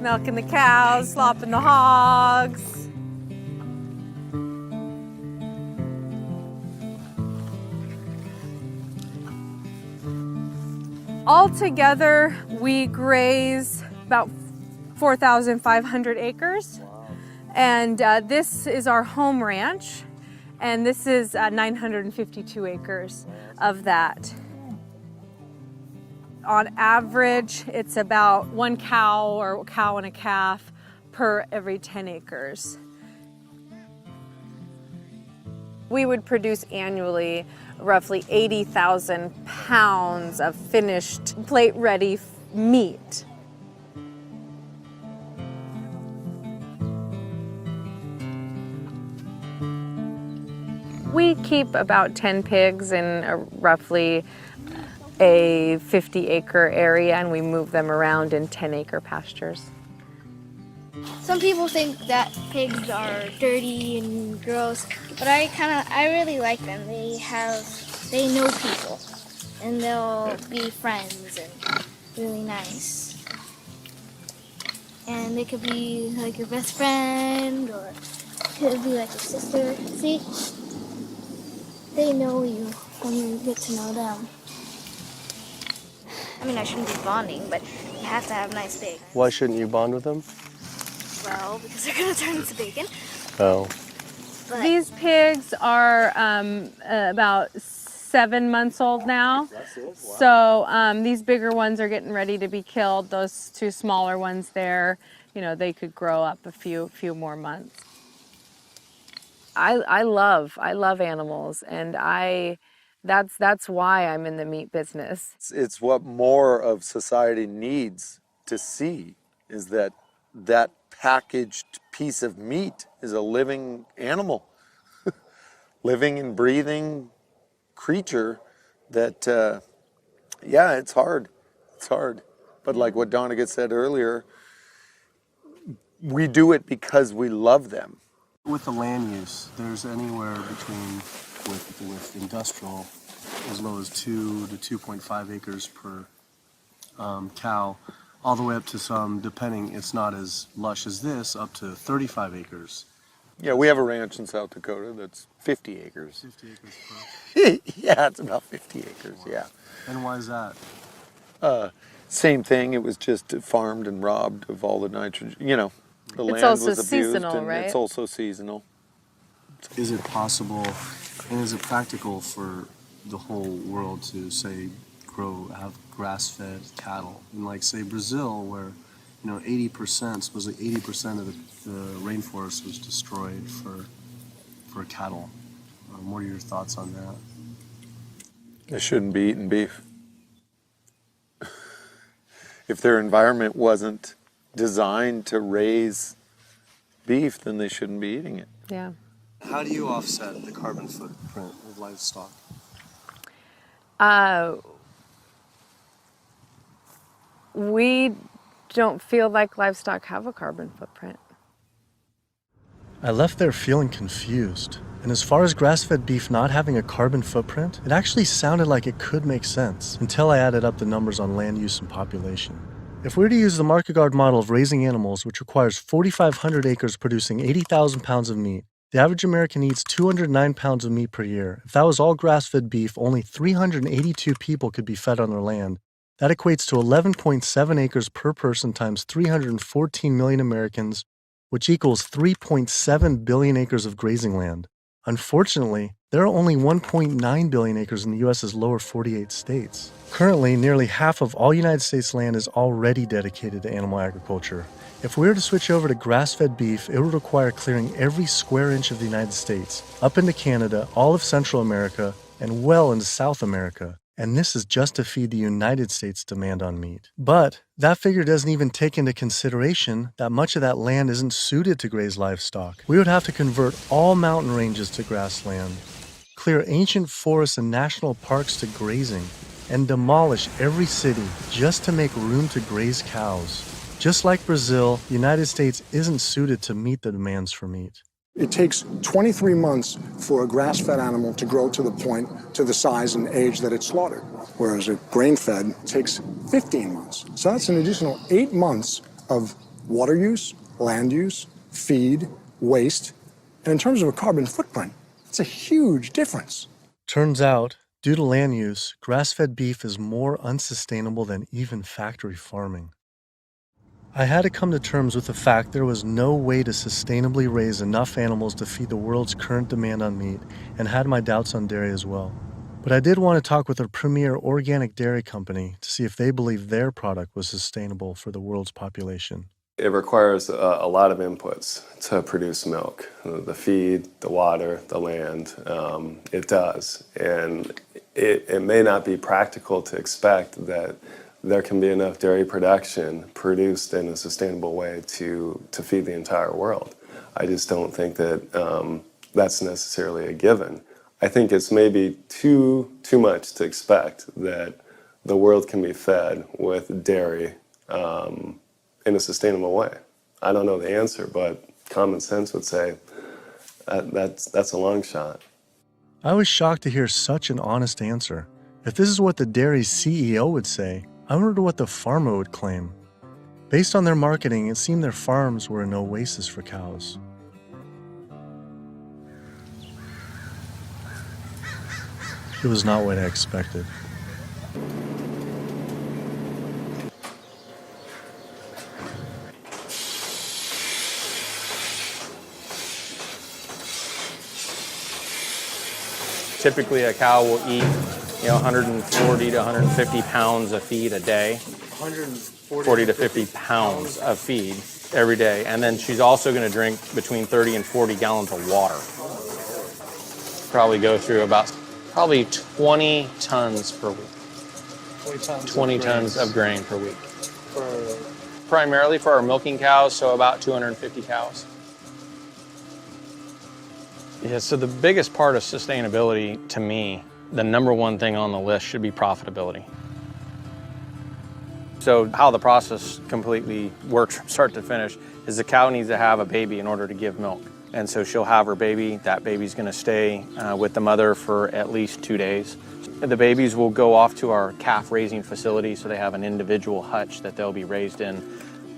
milking the cows, slopping the hogs. Altogether, we graze about 4,500 acres. Wow. And this is our home ranch. And this is 952 acres of that. On average, it's about 1 cow or a cow and a calf per every 10 acres. We would produce annually roughly 80,000 pounds of finished plate-ready meat. We keep about 10 pigs in roughly a 50-acre area, and we move them around in 10-acre pastures. Some people think that pigs are dirty and gross, but I really like them. They know people, and they'll be friends and really nice. And they could be like your best friend, or it could be like your sister. See? They know you when you get to know them. I mean, I shouldn't be bonding, but you have to have nice pigs. Why shouldn't you bond with them? Well, because they're going to turn into bacon. Oh. But these pigs are about 7 months old now. That's it? Wow. So these bigger ones are getting ready to be killed. Those 2 smaller ones there, they could grow up a few more months. I love animals, and that's why I'm in the meat business. It's what more of society needs to see, is that packaged piece of meat is a living animal, living and breathing creature that, it's hard. It's hard. But like what Donegal said earlier, we do it because we love them. With the land use, there's anywhere between, with industrial, as low as 2 to 2.5 acres per cow, all the way up to some, depending, it's not as lush as this, up to 35 acres. Yeah, we have a ranch in South Dakota that's 50 acres. 50 acres per? Yeah, it's about 50 acres, wow. Yeah. And why is that? Same thing, it was just farmed and robbed of all the nitrogen, the It's land also was abused, seasonal, and right? it's also seasonal. Is it possible, and is it practical for the whole world to, say, have grass-fed cattle? In, like, say, Brazil, where, 80%, supposedly 80% of the rainforest was destroyed for cattle. What are your thoughts on that? They shouldn't be eating beef. If their environment wasn't designed to raise beef, then they shouldn't be eating it. Yeah. How do you offset the carbon footprint of livestock? We don't feel like livestock have a carbon footprint. I left there feeling confused. And as far as grass-fed beef not having a carbon footprint, it actually sounded like it could make sense until I added up the numbers on land use and population. If we were to use the market guard model of raising animals, which requires 4,500 acres producing 80,000 pounds of meat, the average American eats 209 pounds of meat per year. If that was all grass-fed beef, only 382 people could be fed on their land. That equates to 11.7 acres per person times 314 million Americans, which equals 3.7 billion acres of grazing land. Unfortunately, there are only 1.9 billion acres in the U.S.'s lower 48 states. Currently, nearly half of all United States land is already dedicated to animal agriculture. If we were to switch over to grass-fed beef, it would require clearing every square inch of the United States, up into Canada, all of Central America, and well into South America. And this is just to feed the United States' demand on meat. But that figure doesn't even take into consideration that much of that land isn't suited to graze livestock. We would have to convert all mountain ranges to grassland, clear ancient forests and national parks to grazing, and demolish every city just to make room to graze cows. Just like Brazil, the United States isn't suited to meet the demands for meat. It takes 23 months for a grass-fed animal to grow to the point, to the size and age that it's slaughtered, whereas a grain-fed takes 15 months. So that's an additional 8 months of water use, land use, feed, waste, and in terms of a carbon footprint, it's a huge difference. Turns out, due to land use, grass-fed beef is more unsustainable than even factory farming. I had to come to terms with the fact there was no way to sustainably raise enough animals to feed the world's current demand on meat, and had my doubts on dairy as well. But I did want to talk with a premier organic dairy company to see if they believed their product was sustainable for the world's population. It requires a lot of inputs to produce milk. The feed, the water, the land, it does. And it may not be practical to expect that there can be enough dairy production produced in a sustainable way to feed the entire world. I just don't think that that's necessarily a given. I think it's maybe too much to expect that the world can be fed with dairy in a sustainable way. I don't know the answer, but common sense would say that's a long shot. I was shocked to hear such an honest answer. If this is what the dairy's CEO would say, I wonder what the farmer would claim. Based on their marketing, it seemed their farms were an oasis for cows. It was not what I expected. Typically, a cow will eat 140 to 150 pounds of feed a day. 40 to 50 pounds of feed every day. And then she's also going to drink between 30 and 40 gallons of water. Probably go through about 20 tons per week. 20 tons of grain per week. Primarily for our milking cows, so about 250 cows. Yeah, so the biggest part of sustainability to me, the number one thing on the list should be profitability. So how the process completely works from start to finish is the cow needs to have a baby in order to give milk. And so she'll have her baby. That baby's going to stay with the mother for at least 2 days. The babies will go off to our calf raising facility, so they have an individual hutch that they'll be raised in.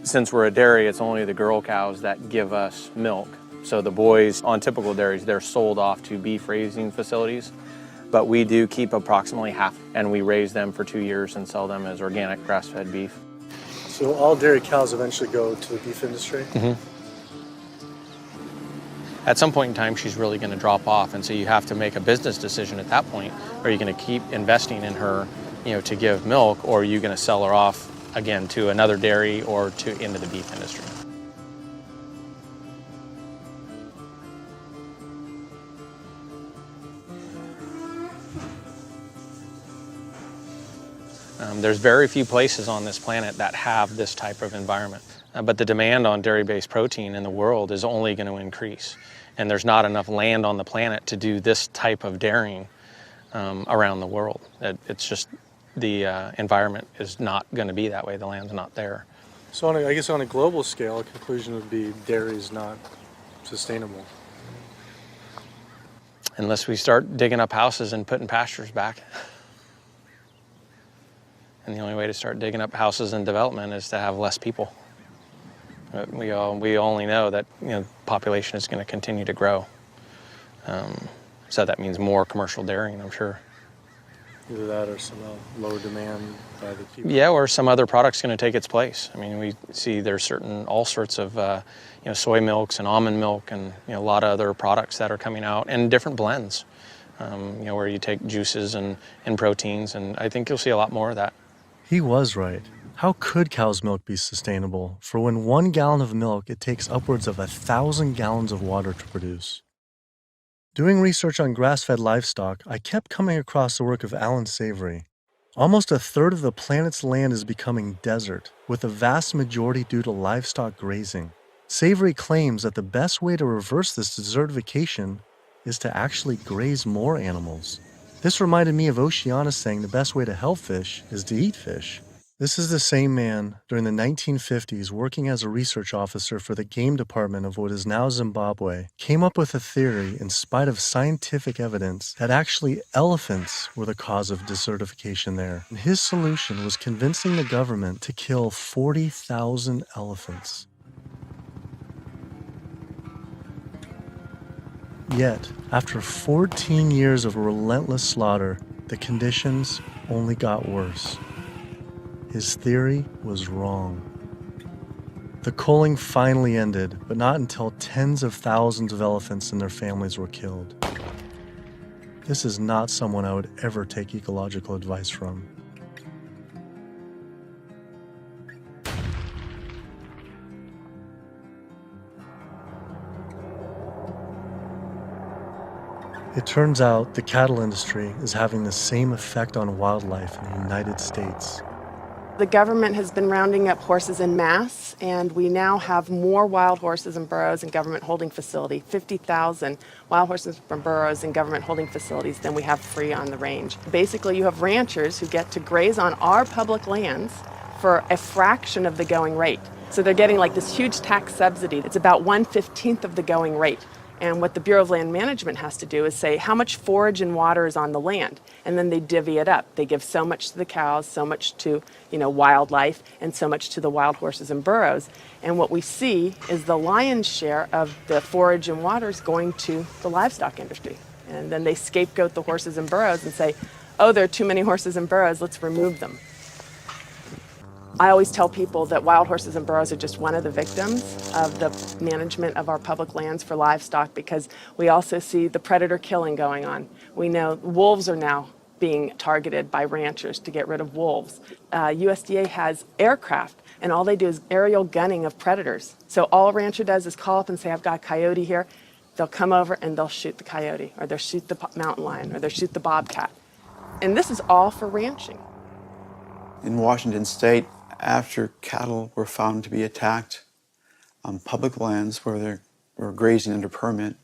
Since we're a dairy, it's only the girl cows that give us milk. So the boys on typical dairies, they're sold off to beef raising facilities. But we do keep approximately half, and we raise them for 2 years and sell them as organic grass-fed beef. So all dairy cows eventually go to the beef industry? Mm-hmm. At some point in time, she's really going to drop off, and so you have to make a business decision at that point. Are you going to keep investing in her, to give milk, or are you going to sell her off again to another dairy or into the beef industry? There's very few places on this planet that have this type of environment. But the demand on dairy-based protein in the world is only going to increase. And there's not enough land on the planet to do this type of dairying around the world. It's just the environment is not going to be that way. The land's not there. So I guess on a global scale, a conclusion would be dairy is not sustainable? Unless we start digging up houses and putting pastures back. And the only way to start digging up houses and development is to have less people. We only know that population is going to continue to grow. So that means more commercial dairying, I'm sure. Either that or some lower demand by the people. Yeah, or some other product's going to take its place. I mean, we see there's all sorts of soy milks and almond milk and a lot of other products that are coming out, and different blends. Where you take juices and proteins, and I think you'll see a lot more of that. He was right. How could cow's milk be sustainable? For when 1 gallon of milk, it takes upwards of 1,000 gallons of water to produce. Doing research on grass-fed livestock, I kept coming across the work of Alan Savory. Almost a third of the planet's land is becoming desert, with the vast majority due to livestock grazing. Savory claims that the best way to reverse this desertification is to actually graze more animals. This reminded me of Oceana saying the best way to help fish is to eat fish. This is the same man, during the 1950s, working as a research officer for the game department of what is now Zimbabwe, came up with a theory, in spite of scientific evidence, that actually elephants were the cause of desertification there. And his solution was convincing the government to kill 40,000 elephants. Yet, after 14 years of relentless slaughter, the conditions only got worse. His theory was wrong. The culling finally ended, but not until tens of thousands of elephants and their families were killed. This is not someone I would ever take ecological advice from. It turns out the cattle industry is having the same effect on wildlife in the United States. The government has been rounding up horses en masse, and we now have more wild horses and burros in government holding facility, 50,000 wild horses and burros in government holding facilities than we have free on the range. Basically, you have ranchers who get to graze on our public lands for a fraction of the going rate. So they're getting like this huge tax subsidy. It's about 1/15 of the going rate. And what the Bureau of Land Management has to do is say how much forage and water is on the land, and then they divvy it up. They give so much to the cows, so much to wildlife, and so much to the wild horses and burros. And what we see is the lion's share of the forage and water is going to the livestock industry. And then they scapegoat the horses and burros and say, oh, there are too many horses and burros, let's remove them. I always tell people that wild horses and burros are just one of the victims of the management of our public lands for livestock, because we also see the predator killing going on. We know wolves are now being targeted by ranchers to get rid of wolves. USDA has aircraft, and all they do is aerial gunning of predators. So all a rancher does is call up and say, I've got a coyote here. They'll come over and they'll shoot the coyote, or they'll shoot the mountain lion, or they'll shoot the bobcat. And this is all for ranching. In Washington State, after cattle were found to be attacked on public lands where they were grazing under permit,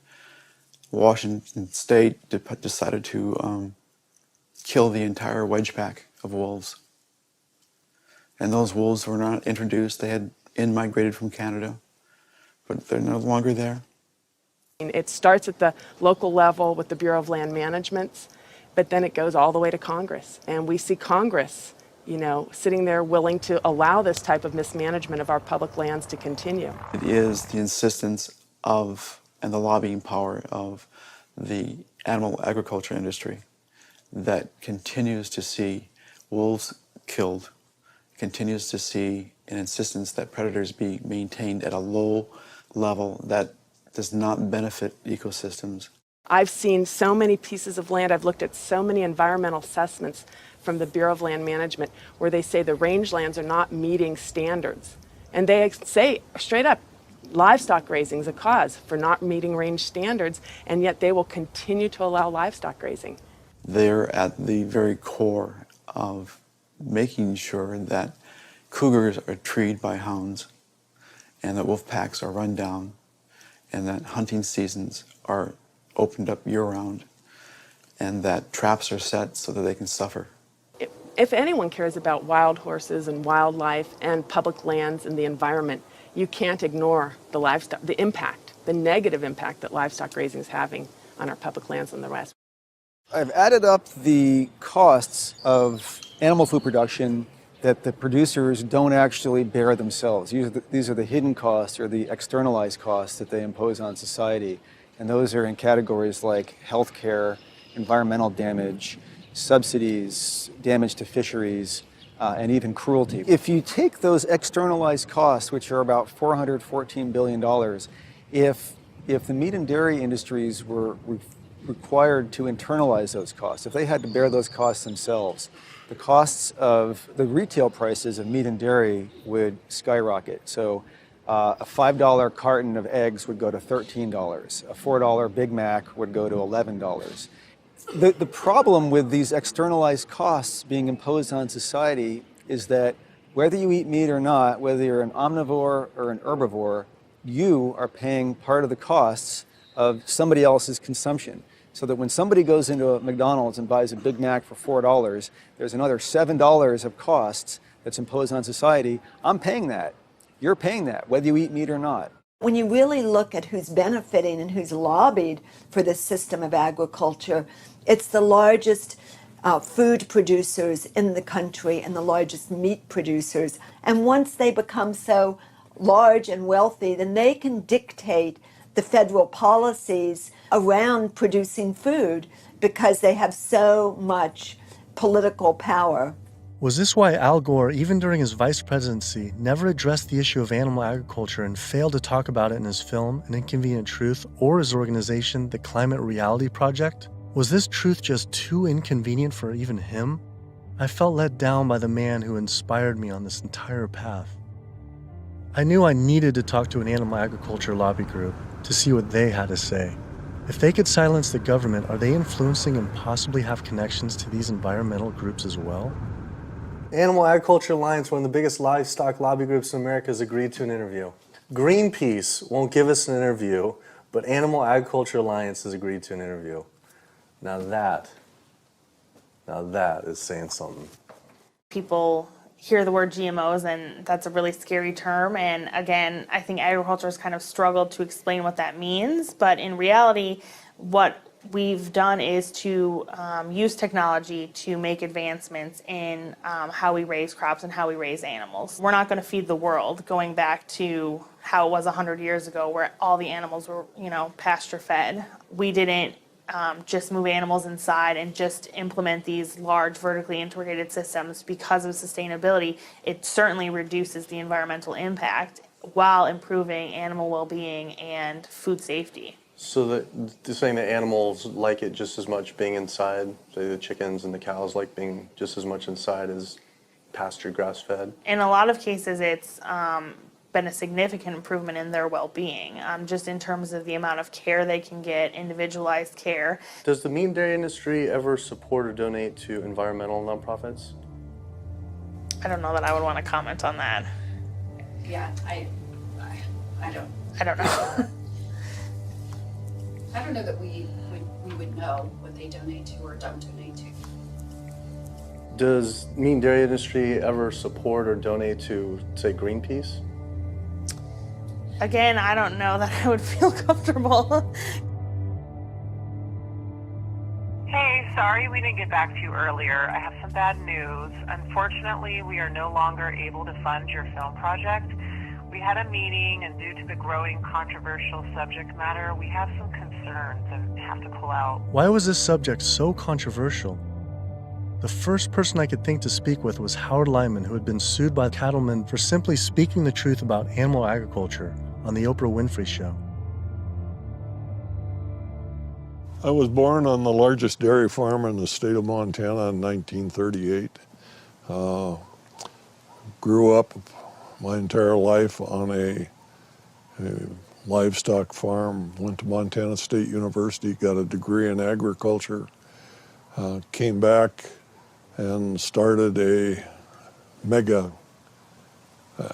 Washington State decided to kill the entire wedge pack of wolves. And those wolves were not introduced. They had in-migrated from Canada, but they're no longer there. It starts at the local level with the Bureau of Land Management, but then it goes all the way to Congress. And we see Congress sitting there willing to allow this type of mismanagement of our public lands to continue. It is the insistence of and the lobbying power of the animal agriculture industry that continues to see wolves killed, continues to see an insistence that predators be maintained at a low level that does not benefit ecosystems. I've seen so many pieces of land, I've looked at so many environmental assessments from the Bureau of Land Management where they say the rangelands are not meeting standards. And they say straight up, livestock grazing is a cause for not meeting range standards, and yet they will continue to allow livestock grazing. They're at the very core of making sure that cougars are treed by hounds, and that wolf packs are run down, and that hunting seasons are opened up year-round, and that traps are set so that they can suffer. If anyone cares about wild horses and wildlife and public lands and the environment, you can't ignore the livestock, the impact the negative impact that livestock raising is having on our public lands in the West. I've added up the costs of animal food production that the producers don't actually bear themselves. These are the hidden costs or the externalized costs that they impose on society. And those are in categories like healthcare, environmental damage, subsidies, damage to fisheries, and even cruelty. If you take those externalized costs, which are about $414 billion, if the meat and dairy industries were required to internalize those costs, if they had to bear those costs themselves, the costs of the retail prices of meat and dairy would skyrocket. So a $5 carton of eggs would go to $13. A $4 Big Mac would go to $11. The problem with these externalized costs being imposed on society is that whether you eat meat or not, whether you're an omnivore or an herbivore, you are paying part of the costs of somebody else's consumption. So that when somebody goes into a McDonald's and buys a Big Mac for $4, there's another $7 of costs that's imposed on society. I'm paying that. You're paying that, whether you eat meat or not. When you really look at who's benefiting and who's lobbied for this system of agriculture, it's the largest food producers in the country and the largest meat producers. And once they become so large and wealthy, then they can dictate the federal policies around producing food because they have so much political power. Was this why Al Gore, even during his vice presidency, never addressed the issue of animal agriculture and failed to talk about it in his film, An Inconvenient Truth, or his organization, the Climate Reality Project? Was this truth just too inconvenient for even him? I felt let down by the man who inspired me on this entire path. I knew I needed to talk to an animal agriculture lobby group to see what they had to say. If they could silence the government, are they influencing and possibly have connections to these environmental groups as well? Animal Agriculture Alliance, one of the biggest livestock lobby groups in America, has agreed to an interview. Greenpeace won't give us an interview, but Animal Agriculture Alliance has agreed to an interview. Now that is saying something. People hear the word GMOs and that's a really scary term, and again, I think agriculture has kind of struggled to explain what that means, but in reality, what we've done is to use technology to make advancements in how we raise crops and how we raise animals. We're not going to feed the world, going back to how it was 100 years ago where all the animals were, pasture fed. We didn't just move animals inside and just implement these large vertically integrated systems because of sustainability. It certainly reduces the environmental impact while improving animal well-being and food safety. So they're saying that animals like it just as much being inside, say the chickens and the cows like being just as much inside as pasture grass-fed? In a lot of cases, it's been a significant improvement in their well-being, just in terms of the amount of care they can get, individualized care. Does the meat and dairy industry ever support or donate to environmental nonprofits? I don't know that I would want to comment on that. Yeah, I don't. I don't know. I don't know that we would know what they donate to or don't donate to. Does meat and dairy industry ever support or donate to, say, Greenpeace? Again, I don't know that I would feel comfortable. Hey, sorry we didn't get back to you earlier. I have some bad news. Unfortunately, we are no longer able to fund your film project. We had a meeting, and due to the growing controversial subject matter, we have some concerns and have to pull out. Why was this subject so controversial? The first person I could think to speak with was Howard Lyman, who had been sued by cattlemen for simply speaking the truth about animal agriculture on the Oprah Winfrey Show. I was born on the largest dairy farm in the state of Montana in 1938. Grew up my entire life on a livestock farm, went to Montana State University, got a degree in agriculture, came back and started a mega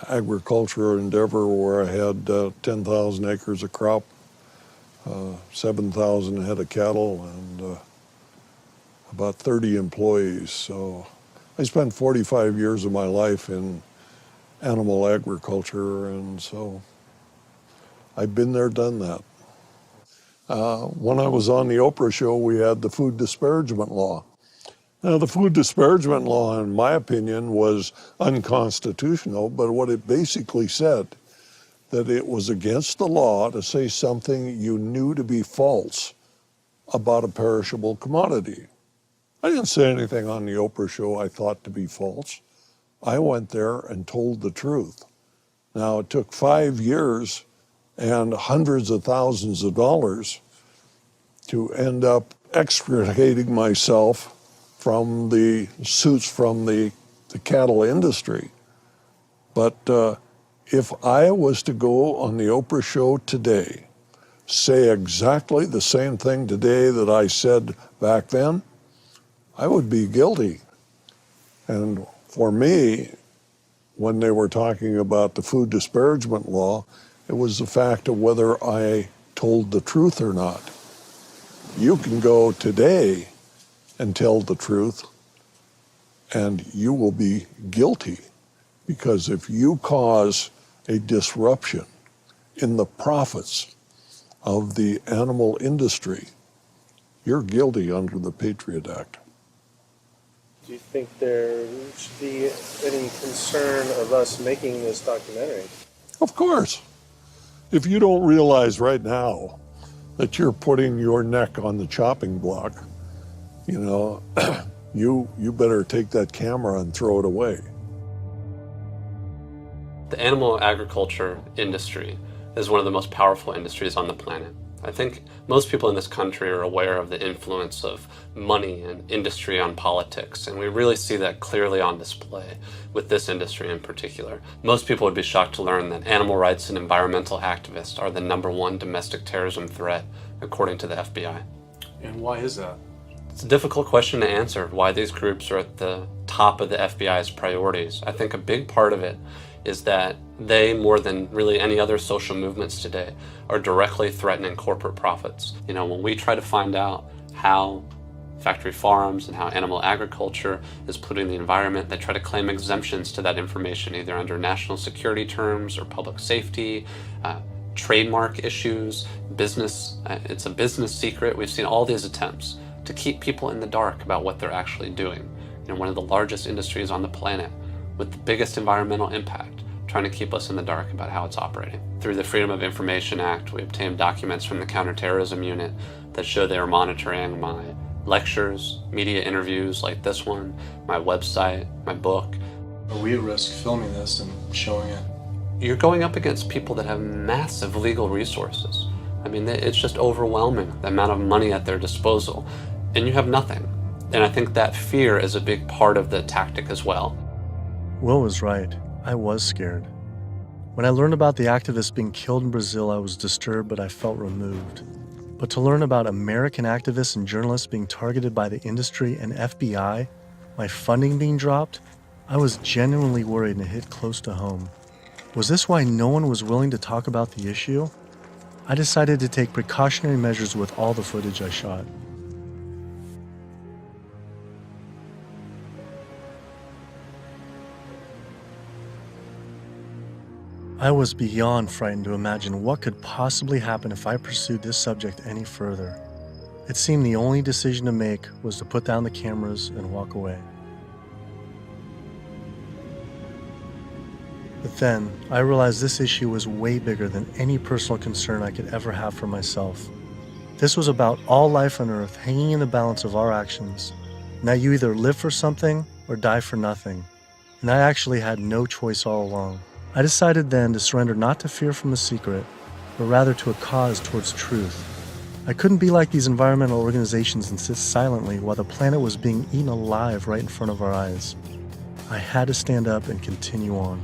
agricultural endeavor where I had 10,000 acres of crop, 7,000 head of cattle, and about 30 employees. So I spent 45 years of my life in animal agriculture, and so I've been there, done that. When I was on the Oprah show, we had the food disparagement law. Now, the food disparagement law, in my opinion, was unconstitutional, but what it basically said, that it was against the law to say something you knew to be false about a perishable commodity. I didn't say anything on the Oprah show I thought to be false. I went there and told the truth. Now, it took 5 years and hundreds of thousands of dollars to end up extricating myself from the suits from the cattle industry. But if I was to go on the Oprah show today, say exactly the same thing today that I said back then, I would be guilty. And for me, when they were talking about the food disparagement law, it was the fact of whether I told the truth or not. You can go today and tell the truth, and you will be guilty, because if you cause a disruption in the profits of the animal industry, you're guilty under the Patriot Act. Do you think there should be any concern of us making this documentary? Of course. If you don't realize right now that you're putting your neck on the chopping block, you know, you better take that camera and throw it away. The animal agriculture industry is one of the most powerful industries on the planet. I think most people in this country are aware of the influence of money and industry on politics, and we really see that clearly on display with this industry in particular. Most people would be shocked to learn that animal rights and environmental activists are the #1 domestic terrorism threat, according to the FBI. And why is that? It's a difficult question to answer, why these groups are at the top of the FBI's priorities. I think a big part of it is that they, more than really any other social movements today, are directly threatening corporate profits. You know, when we try to find out how factory farms and how animal agriculture is polluting the environment, they try to claim exemptions to that information, either under national security terms or public safety, trademark issues, business. It's a business secret. We've seen all these attempts to keep people in the dark about what they're actually doing. You know, one of the largest industries on the planet with the biggest environmental impact, trying to keep us in the dark about how it's operating. Through the Freedom of Information Act, we obtained documents from the Counterterrorism Unit that show they were monitoring my lectures, media interviews like this one, my website, my book. Are we at risk filming this and showing it? You're going up against people that have massive legal resources. I mean, it's just overwhelming, the amount of money at their disposal, and you have nothing. And I think that fear is a big part of the tactic as well. Will was right. I was scared. When I learned about the activists being killed in Brazil, I was disturbed, but I felt removed. But to learn about American activists and journalists being targeted by the industry and FBI, my funding being dropped, I was genuinely worried and it hit close to home. Was this why no one was willing to talk about the issue? I decided to take precautionary measures with all the footage I shot. I was beyond frightened to imagine what could possibly happen if I pursued this subject any further. It seemed the only decision to make was to put down the cameras and walk away. But then, I realized this issue was way bigger than any personal concern I could ever have for myself. This was about all life on Earth hanging in the balance of our actions. Now you either live for something or die for nothing. And I actually had no choice all along. I decided then to surrender not to fear from the secret, but rather to a cause towards truth. I couldn't be like these environmental organizations and sit silently while the planet was being eaten alive right in front of our eyes. I had to stand up and continue on.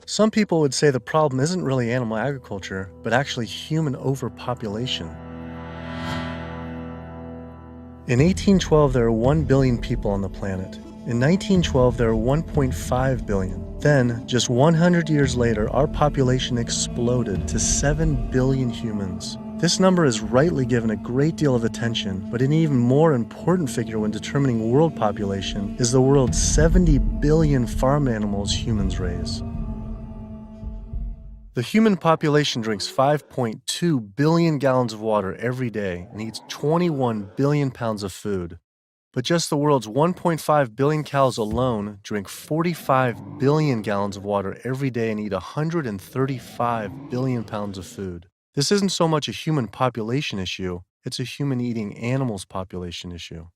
Some people would say the problem isn't really animal agriculture, but actually human overpopulation. In 1812, there were 1 billion people on the planet. In 1912, there were 1.5 billion. Then, just 100 years later, our population exploded to 7 billion humans. This number is rightly given a great deal of attention, but an even more important figure when determining world population is the world's 70 billion farm animals humans raise. The human population drinks 5.2 billion gallons of water every day and eats 21 billion pounds of food. But just the world's 1.5 billion cows alone drink 45 billion gallons of water every day and eat 135 billion pounds of food. This isn't so much a human population issue, it's a human eating animals population issue.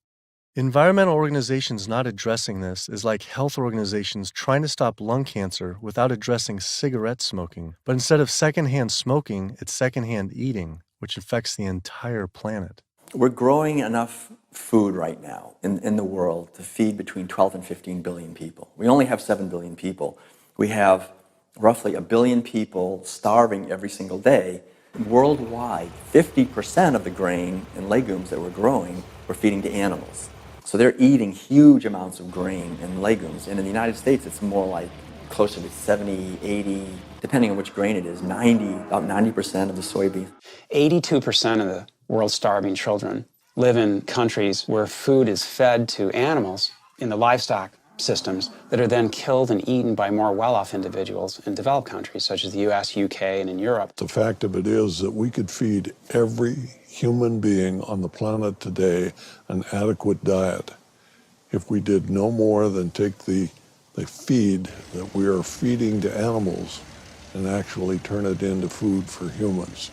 Environmental organizations not addressing this is like health organizations trying to stop lung cancer without addressing cigarette smoking. But instead of secondhand smoking, it's secondhand eating, which affects the entire planet. We're growing enough food right now in the world to feed between 12 and 15 billion people. We only have 7 billion people. We have roughly 1 billion people starving every single day. Worldwide, 50% of the grain and legumes that we're growing, we're feeding to animals. So they're eating huge amounts of grain and legumes. And in the United States, it's more like closer to 70, 80, depending on which grain it is, about 90% of the soybean. 82% of the world's starving children live in countries where food is fed to animals in the livestock systems that are then killed and eaten by more well-off individuals in developed countries such as the US, UK, and in Europe. The fact of it is that we could feed every human being on the planet today an adequate diet if we did no more than take the feed that we are feeding to animals and actually turn it into food for humans.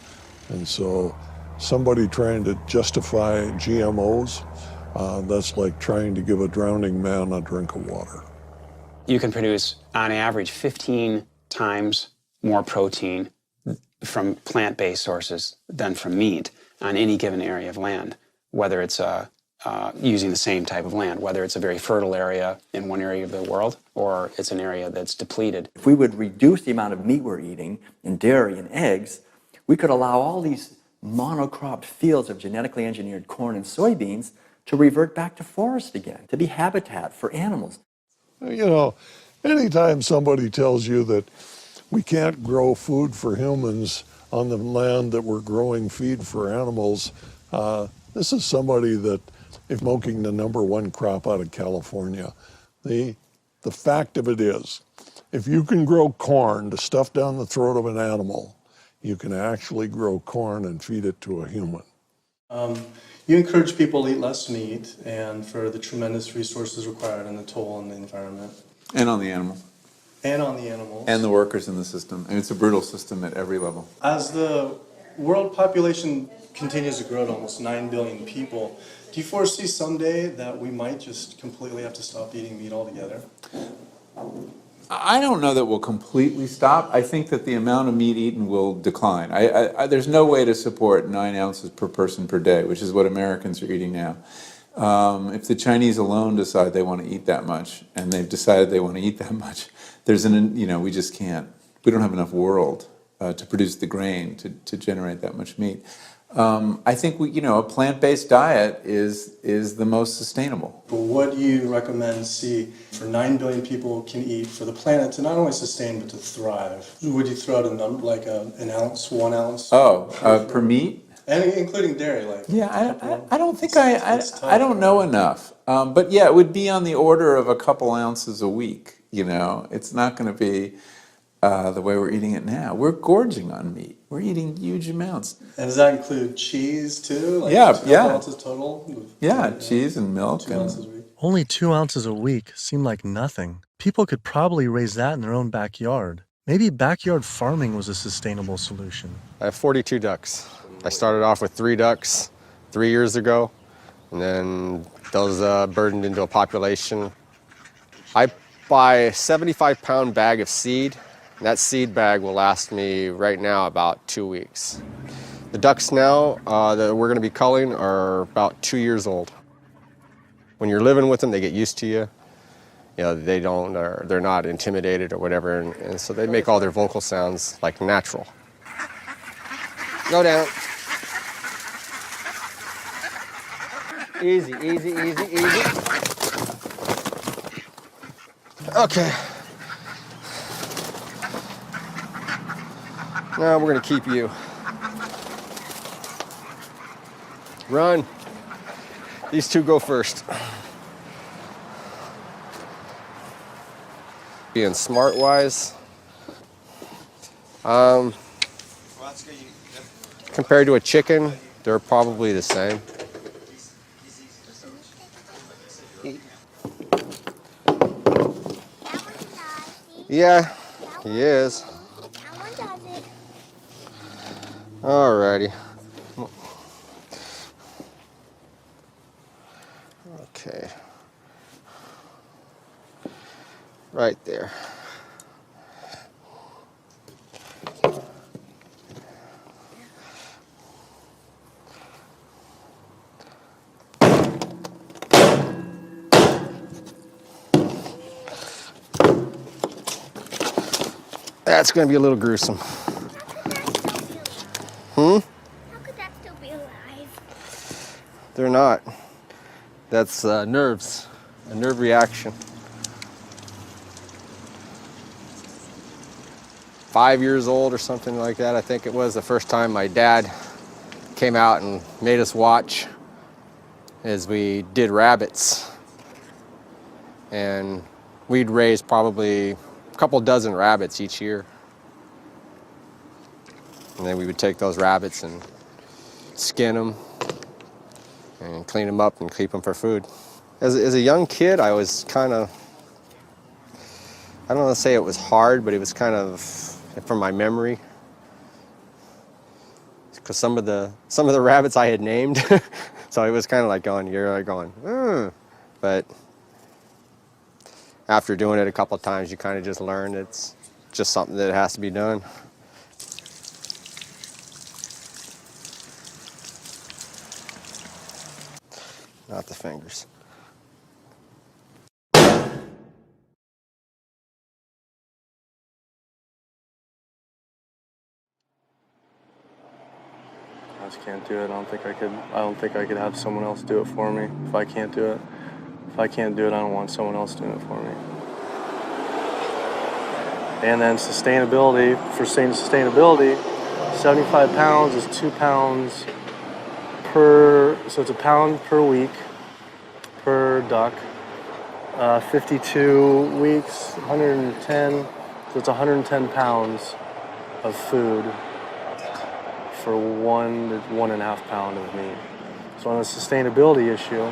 And so somebody trying to justify GMOs, that's like trying to give a drowning man a drink of water. You can produce, on average, 15 times more protein from plant-based sources than from meat on any given area of land, whether it's using the same type of land, whether it's a very fertile area in one area of the world or it's an area that's depleted. If we would reduce the amount of meat we're eating and dairy and eggs, we could allow all these monocropped fields of genetically engineered corn and soybeans to revert back to forest again, to be habitat for animals. You know, anytime somebody tells you that we can't grow food for humans on the land that we're growing feed for animals, this is somebody that is smoking the #1 crop out of California. The fact of it is, if you can grow corn to stuff down the throat of an animal, you can actually grow corn and feed it to a human. You encourage people to eat less meat and for the tremendous resources required and the toll on the environment. And on the animal. And on the animals. And the workers in the system. And it's a brutal system at every level. As the world population continues to grow to almost 9 billion people, do you foresee someday that we might just completely have to stop eating meat altogether? I don't know that we'll completely stop. I think that the amount of meat eaten will decline. There's no way to support 9 ounces per person per day, which is what Americans are eating now. If the Chinese alone decide they want to eat that much, and they've decided they want to eat that much, we just can't. We don't have enough world to produce the grain to generate that much meat. I think a plant-based diet is the most sustainable. But what do you recommend for 9 billion people can eat for the planet to not only sustain but to thrive? Would you throw out a number like an ounce, 1 ounce? Per meat? And including dairy, I don't think I don't know enough. But yeah, it would be on the order of a couple ounces a week. It's not going to be the way we're eating it now. We're gorging on meat. We're eating huge amounts. And does that include cheese too? Yeah. 2 ounces total? Yeah, cheese and milk. 2 ounces a week. Only 2 ounces a week seem like nothing. People could probably raise that in their own backyard. Maybe backyard farming was a sustainable solution. I have 42 ducks. I started off with 3 ducks 3 years ago, and then those burdened into a population. I buy a 75-pound bag of seed, and that seed bag will last me right now about 2 weeks. The ducks now that we're going to be culling are about 2 years old. When you're living with them, they get used to you. They're not intimidated or whatever, and so they make all their vocal sounds like natural. Go down. Easy, easy, easy, easy. Okay. Now we're going to keep you. Run. These two go first. Being smart-wise, compared to a chicken, they're probably the same. Yeah, he is. Alrighty. Okay. Right there. That's going to be a little gruesome. How could that still be alive? They're not. That's nerves, a nerve reaction. 5 years old or something like that, I think it was, the first time my dad came out and made us watch as we did rabbits. And we'd raise probably a couple dozen rabbits each year. And then we would take those rabbits and skin them and clean them up and keep them for food. As a young kid, I was kind of, I don't want to say it was hard, but it was kind of, from my memory, because some of the rabbits I had named, so it was kind of like going, you're like going, but after doing it a couple of times, you kind of just learn it's just something that has to be done. Not the fingers. I just can't do it. I don't think I could have someone else do it for me if I can't do it. If I can't do it, I don't want someone else doing it for me. And then sustainability, for sustainability, 75 pounds is 2 pounds per, so it's a pound per week per duck. 52 weeks, 110, so it's 110 pounds of food for 1 to 1.5 pound of meat. So on a sustainability issue,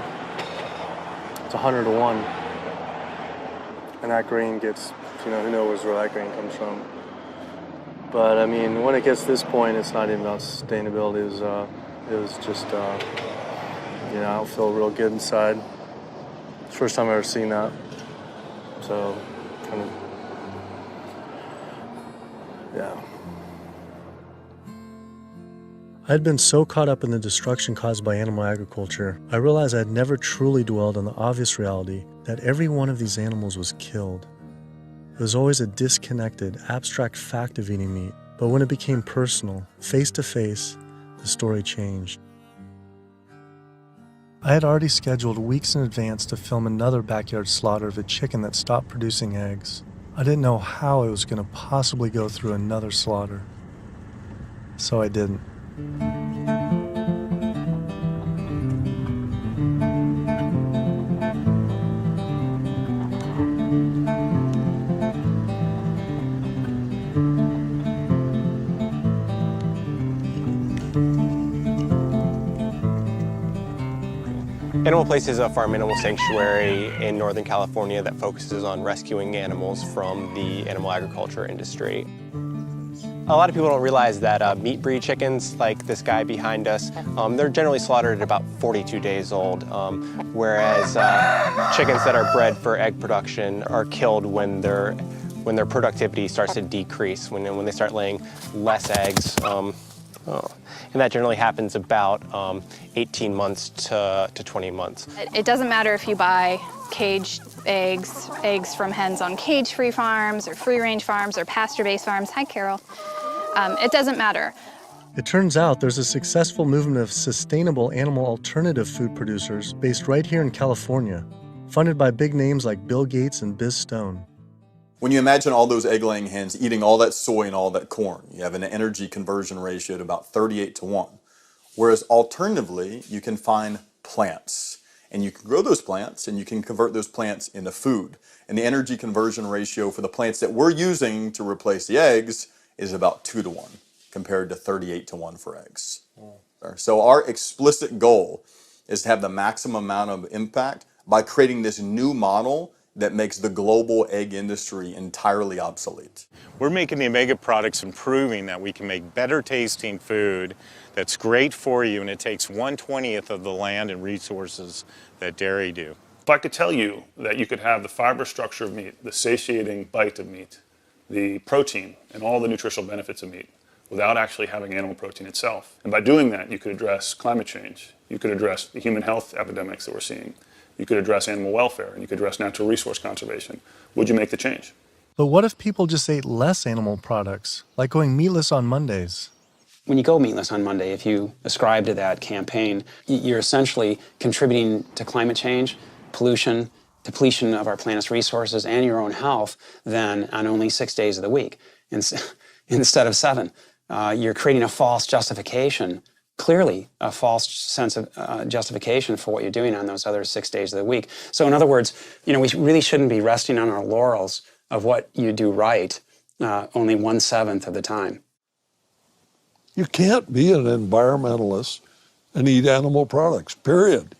it's 100 to 1. And that grain gets, who knows where that grain comes from. But I mean, when it gets to this point, it's not even about sustainability. It was just, I don't feel real good inside. It's the first time I've ever seen that. So, kind of, yeah. I'd been so caught up in the destruction caused by animal agriculture, I realized I had never truly dwelled on the obvious reality that every one of these animals was killed. It was always a disconnected, abstract fact of eating meat, but when it became personal, face to face, the story changed. I had already scheduled weeks in advance to film another backyard slaughter of a chicken that stopped producing eggs. I didn't know how I was going to possibly go through another slaughter. So I didn't. Animal Place is a farm animal sanctuary in Northern California that focuses on rescuing animals from the animal agriculture industry. A lot of people don't realize that meat breed chickens, like this guy behind us, they're generally slaughtered at about 42 days old, whereas chickens that are bred for egg production are killed when their productivity starts to decrease, when they start laying less eggs. And that generally happens about 18 months to 20 months. It doesn't matter if you buy caged eggs from hens on cage-free farms or free-range farms or pasture-based farms. Hi, Carol. It doesn't matter. It turns out there's a successful movement of sustainable animal alternative food producers based right here in California, funded by big names like Bill Gates and Biz Stone. When you imagine all those egg-laying hens eating all that soy and all that corn, you have an energy conversion ratio at about 38 to 1. Whereas alternatively, you can find plants. And you can grow those plants and you can convert those plants into food. And the energy conversion ratio for the plants that we're using to replace the eggs is about 2-to-1 compared to 38-to-1 for eggs. So our explicit goal is to have the maximum amount of impact by creating this new model that makes the global egg industry entirely obsolete. We're making the Omega products and proving that we can make better tasting food that's great for you, and it takes 1/20th of the land and resources that dairy do. If I could tell you that you could have the fiber structure of meat, the satiating bite of meat, the protein, and all the nutritional benefits of meat without actually having animal protein itself. And by doing that, you could address climate change. You could address the human health epidemics that we're seeing. You could address animal welfare, and you could address natural resource conservation. Would you make the change? But what if people just ate less animal products, like going meatless on Mondays? When you go meatless on Monday, if you ascribe to that campaign, you're essentially contributing to climate change, pollution, depletion of our planet's resources, and your own health, then on only 6 days of the week instead of 7. You're creating a false justification, clearly a false sense of justification for what you're doing on those other 6 days of the week. So in other words, we really shouldn't be resting on our laurels of what you do right only 1/7 of the time. You can't be an environmentalist and eat animal products, period.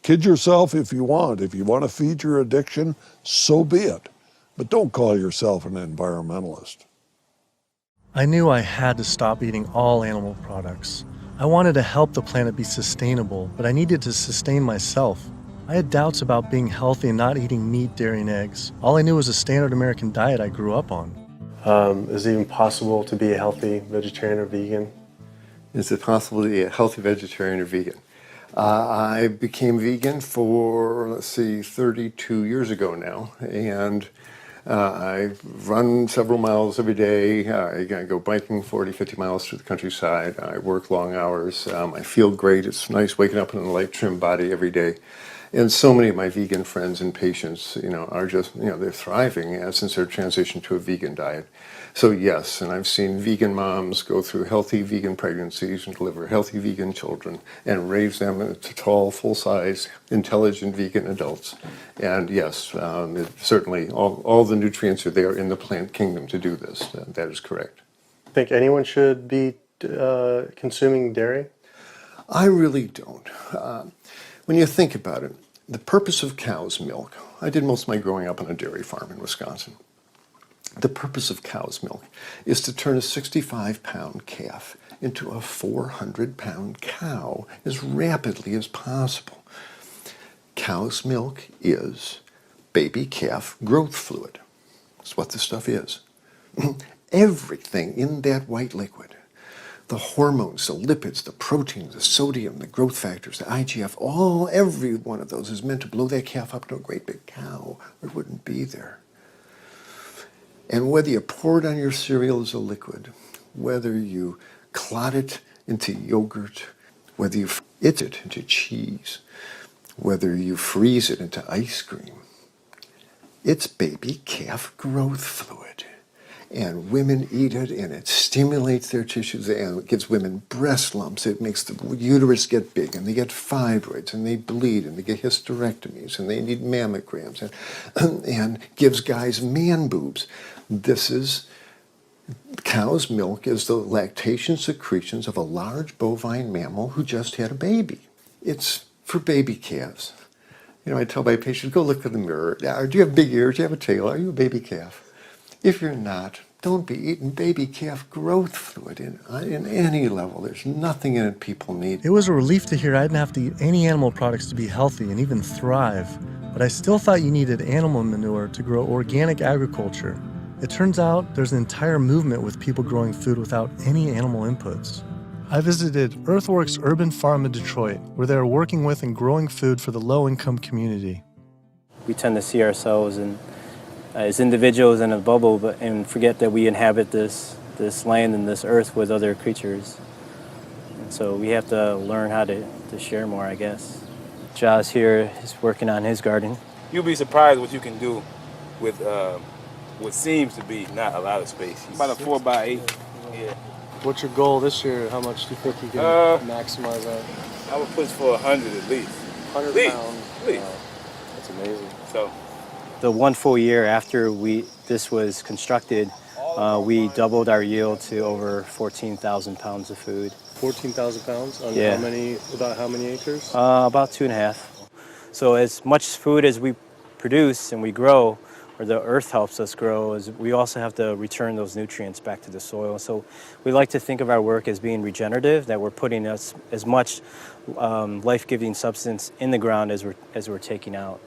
Kid yourself if you want. If you want to feed your addiction, so be it. But don't call yourself an environmentalist. I knew I had to stop eating all animal products. I wanted to help the planet be sustainable, but I needed to sustain myself. I had doubts about being healthy and not eating meat, dairy, and eggs. All I knew was a standard American diet I grew up on. Is it even possible to be a healthy vegetarian or vegan? Is it possible to be a healthy vegetarian or vegan? I became vegan for, 32 years ago now, and I run several miles every day. I go biking 40, 50 miles through the countryside. I work long hours. I feel great. It's nice waking up in a light, trim body every day. And so many of my vegan friends and patients, are just, they're thriving since their transition to a vegan diet. So yes, and I've seen vegan moms go through healthy vegan pregnancies and deliver healthy vegan children and raise them into tall, full-size, intelligent vegan adults. And yes, certainly all the nutrients are there in the plant kingdom to do this. That is correct. Think anyone should be consuming dairy? I really don't. When you think about it, the purpose of cow's milk, I did most of my growing up on a dairy farm in Wisconsin. The purpose of cow's milk is to turn a 65-pound calf into a 400-pound cow as rapidly as possible. Cow's milk is baby calf growth fluid. That's what the stuff is. Everything in that white liquid, the hormones, the lipids, the proteins, the sodium, the growth factors, the IGF, every one of those is meant to blow that calf up to a great big cow, or it wouldn't be there. And whether you pour it on your cereal as a liquid, whether you clot it into yogurt, whether you eat it into cheese, whether you freeze it into ice cream, it's baby calf growth fluid. And women eat it, and it stimulates their tissues, and it gives women breast lumps. It makes the uterus get big, and they get fibroids, and they bleed, and they get hysterectomies, and they need mammograms, and gives guys man boobs. Cow's milk is the lactation secretions of a large bovine mammal who just had a baby. It's for baby calves. I tell my patients, go look in the mirror. Do you have big ears? Do you have a tail? Are you a baby calf? If you're not, don't be eating baby calf growth fluid in any level. There's nothing in it people need. It was a relief to hear I didn't have to eat any animal products to be healthy and even thrive. But I still thought you needed animal manure to grow organic agriculture. It turns out there's an entire movement with people growing food without any animal inputs. I visited Earthworks Urban Farm in Detroit, where they are working with and growing food for the low-income community. We tend to see ourselves as individuals in a bubble, and forget that we inhabit this land and this earth with other creatures. And so we have to learn how to share more, I guess. Josh here is working on his garden. You'll be surprised what you can do with what seems to be not a lot of space. About a 4x8. Yeah. What's your goal this year? How much do you think you can maximize that? I would push for 100 at least. 100 pounds? At least. Wow. That's amazing. So, the one full year after this was constructed, we doubled our yield to over 14,000 pounds of food. 14,000 pounds? On Yeah. about how many acres? About 2.5. So as much food as we produce and we grow, or the earth helps us grow, is we also have to return those nutrients back to the soil. So we like to think of our work as being regenerative, that we're putting as much life-giving substance in the ground as we're taking out.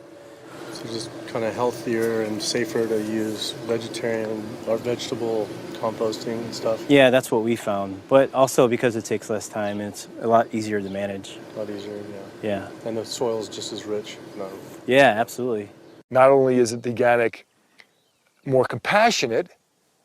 So just kind of healthier and safer to use vegetarian or vegetable composting and stuff? Yeah, that's what we found. But also because it takes less time, it's a lot easier to manage. A lot easier, yeah. Yeah. And the soil's just as rich? No. Yeah, absolutely. Not only is it organic more compassionate,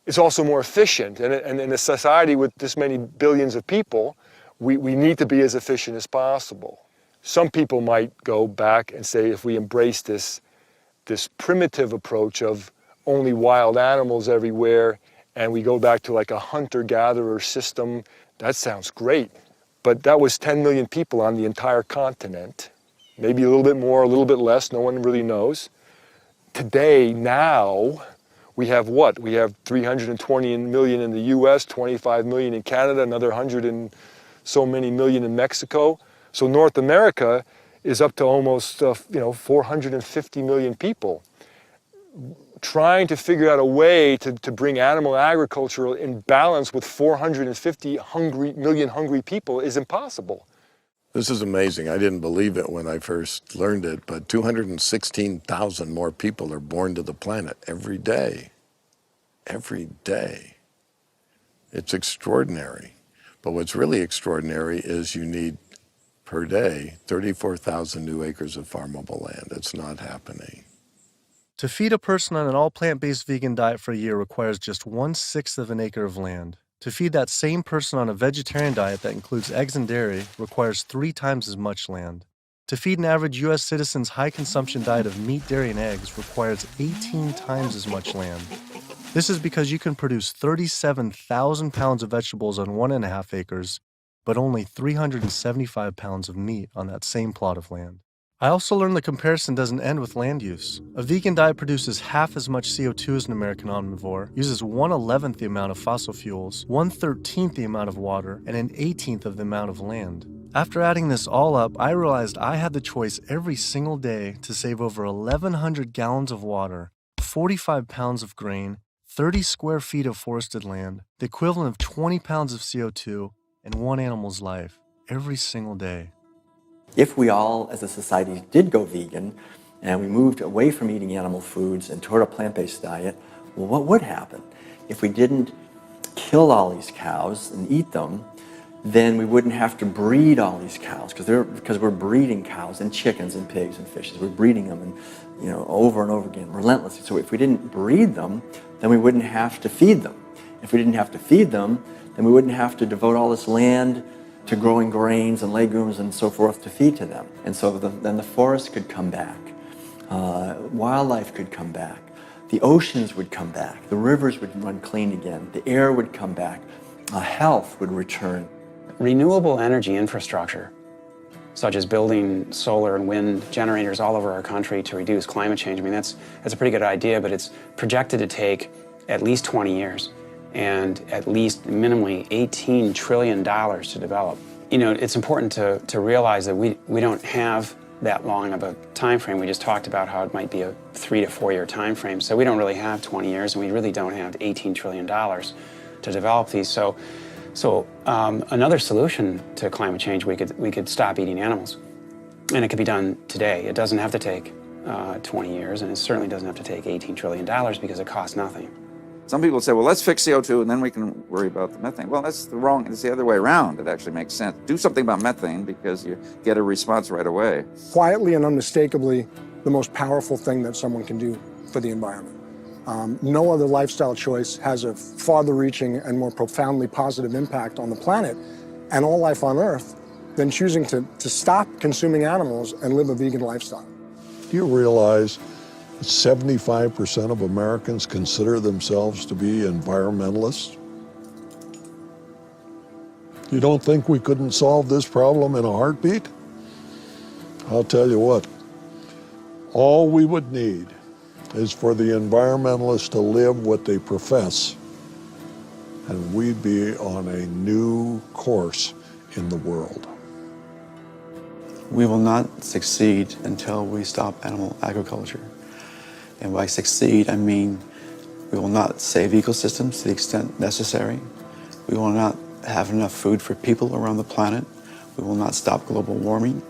it's also more efficient. And in a society with this many billions of people, we need to be as efficient as possible. Some people might go back and say, if we embrace this primitive approach of only wild animals everywhere, and we go back to like a hunter-gatherer system, that sounds great. But that was 10 million people on the entire continent. Maybe a little bit more, a little bit less, no one really knows. Today, now, we have what? We have 320 million in the US, 25 million in Canada, another 100 and so many million in Mexico. So North America is up to almost 450 million people. Trying to figure out a way to bring animal agriculture in balance with 450 million hungry people is impossible. This is amazing. I didn't believe it when I first learned it, but 216,000 more people are born to the planet every day. Every day. It's extraordinary. But what's really extraordinary is you need, per day, 34,000 new acres of farmable land. It's not happening. To feed a person on an all-plant-based vegan diet for a year requires just 1/6 of an acre of land. To feed that same person on a vegetarian diet that includes eggs and dairy requires 3 times as much land. To feed an average U.S. citizen's high-consumption diet of meat, dairy, and eggs requires 18 times as much land. This is because you can produce 37,000 pounds of vegetables on 1.5 acres, but only 375 pounds of meat on that same plot of land. I also learned the comparison doesn't end with land use. A vegan diet produces half as much CO2 as an American omnivore, uses 1/11th the amount of fossil fuels, 1/13th the amount of water, and 1/18th of the amount of land. After adding this all up, I realized I had the choice every single day to save over 1,100 gallons of water, 45 pounds of grain, 30 square feet of forested land, the equivalent of 20 pounds of CO2, and one animal's life, every single day. If we all, as a society, did go vegan, and we moved away from eating animal foods and toward a plant-based diet, well, what would happen? If we didn't kill all these cows and eat them, then we wouldn't have to breed all these cows, because we're breeding cows and chickens and pigs and fishes. We're breeding them over and over again, relentlessly. So if we didn't breed them, then we wouldn't have to feed them. If we didn't have to feed them, then we wouldn't have to devote all this land to growing grains and legumes and so forth to feed to them. And so then the forest could come back, wildlife could come back, the oceans would come back, the rivers would run clean again, the air would come back, health would return. Renewable energy infrastructure, such as building solar and wind generators all over our country to reduce climate change, I mean, that's a pretty good idea, but it's projected to take at least 20 years. And at least minimally $18 trillion to develop. It's important to realize that we don't have that long of a time frame. We just talked about how it might be a 3 to 4 year time frame. So we don't really have 20 years, and we really don't have $18 trillion to develop these. So another solution to climate change, we could stop eating animals, and it could be done today. It doesn't have to take 20 years, and it certainly doesn't have to take $18 trillion because it costs nothing. Some people say, well, let's fix CO2 and then we can worry about the methane. Well, it's the other way around. It actually makes sense. Do something about methane because you get a response right away. Quietly and unmistakably, the most powerful thing that someone can do for the environment. No other lifestyle choice has a farther-reaching and more profoundly positive impact on the planet and all life on Earth than choosing to stop consuming animals and live a vegan lifestyle. Do you realize 75% of Americans consider themselves to be environmentalists? You don't think we couldn't solve this problem in a heartbeat? I'll tell you what, all we would need is for the environmentalists to live what they profess, and we'd be on a new course in the world. We will not succeed until we stop animal agriculture. And by succeed, I mean we will not save ecosystems to the extent necessary. We will not have enough food for people around the planet. We will not stop global warming.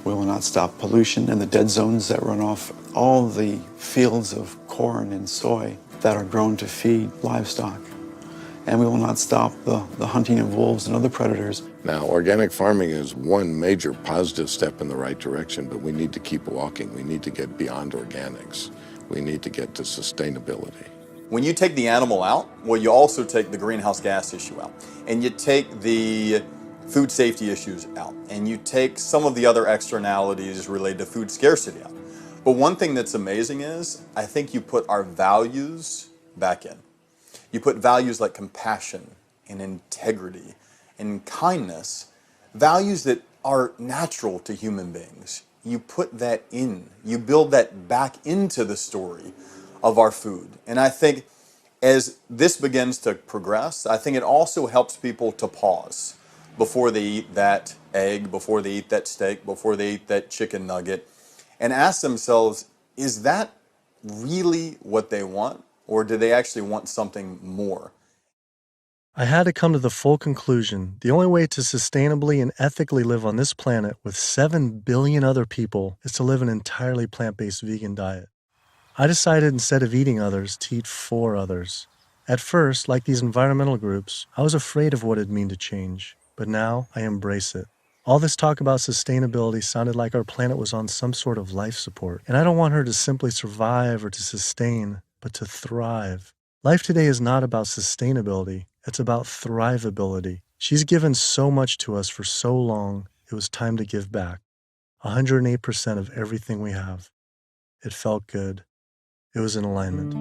We will not stop pollution and the dead zones that run off all the fields of corn and soy that are grown to feed livestock. And we will not stop the hunting of wolves and other predators. Now, organic farming is one major positive step in the right direction, but we need to keep walking. We need to get beyond organics. We need to get to sustainability. When you take the animal out, well, you also take the greenhouse gas issue out, and you take the food safety issues out, and you take some of the other externalities related to food scarcity out. But one thing that's amazing is, I think you put our values back in. You put values like compassion and integrity and kindness, values that are natural to human beings. You put that in. You build that back into the story of our food. And I think as this begins to progress, I think it also helps people to pause before they eat that egg, before they eat that steak, before they eat that chicken nugget, and ask themselves, is that really what they want? Or do they actually want something more? I had to come to the full conclusion the only way to sustainably and ethically live on this planet with 7 billion other people is to live an entirely plant-based vegan diet. I decided instead of eating others to eat for others. At first, like these environmental groups, I was afraid of what it'd mean to change, but now I embrace it. All this talk about sustainability sounded like our planet was on some sort of life support, and I don't want her to simply survive or to sustain, but to thrive. Life today is not about sustainability, it's about thrivability. She's given so much to us for so long, it was time to give back. 108% of everything we have. It felt good. It was in alignment.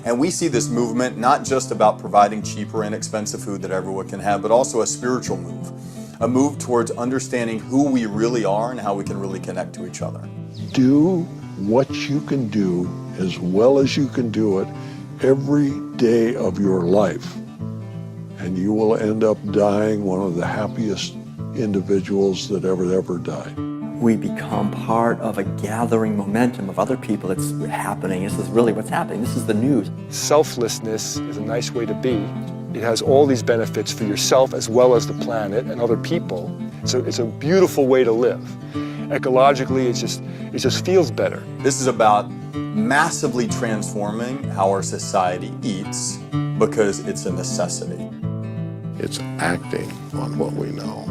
And we see this movement not just about providing cheaper and expensive food that everyone can have, but also a spiritual move. A move towards understanding who we really are and how we can really connect to each other. Do what you can do as well as you can do it every day of your life, and you will end up dying one of the happiest individuals that ever died. We become part of a gathering momentum of other people that's happening. This is really what's happening. This is the news. Selflessness is a nice way to be. It has all these benefits for yourself as well as the planet and other people. So it's a beautiful way to live. Ecologically, it just feels better. This is about massively transforming how our society eats because it's a necessity. It's acting on what we know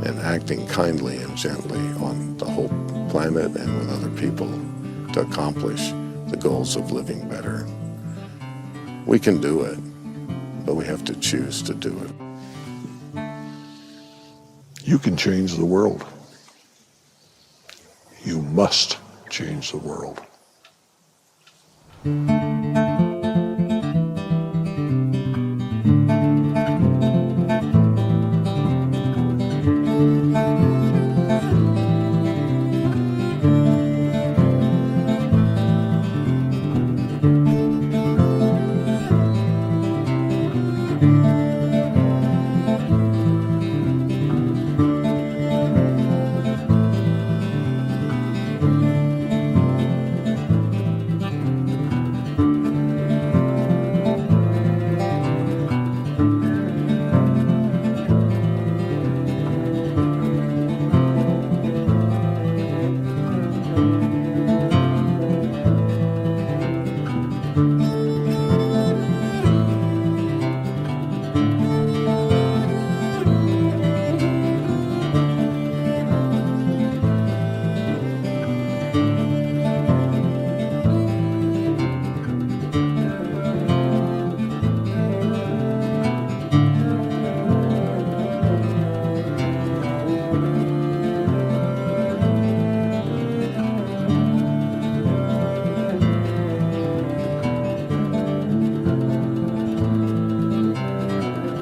and acting kindly and gently on the whole planet and with other people to accomplish the goals of living better. We can do it, but we have to choose to do it. You can change the world. You must change the world.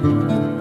you.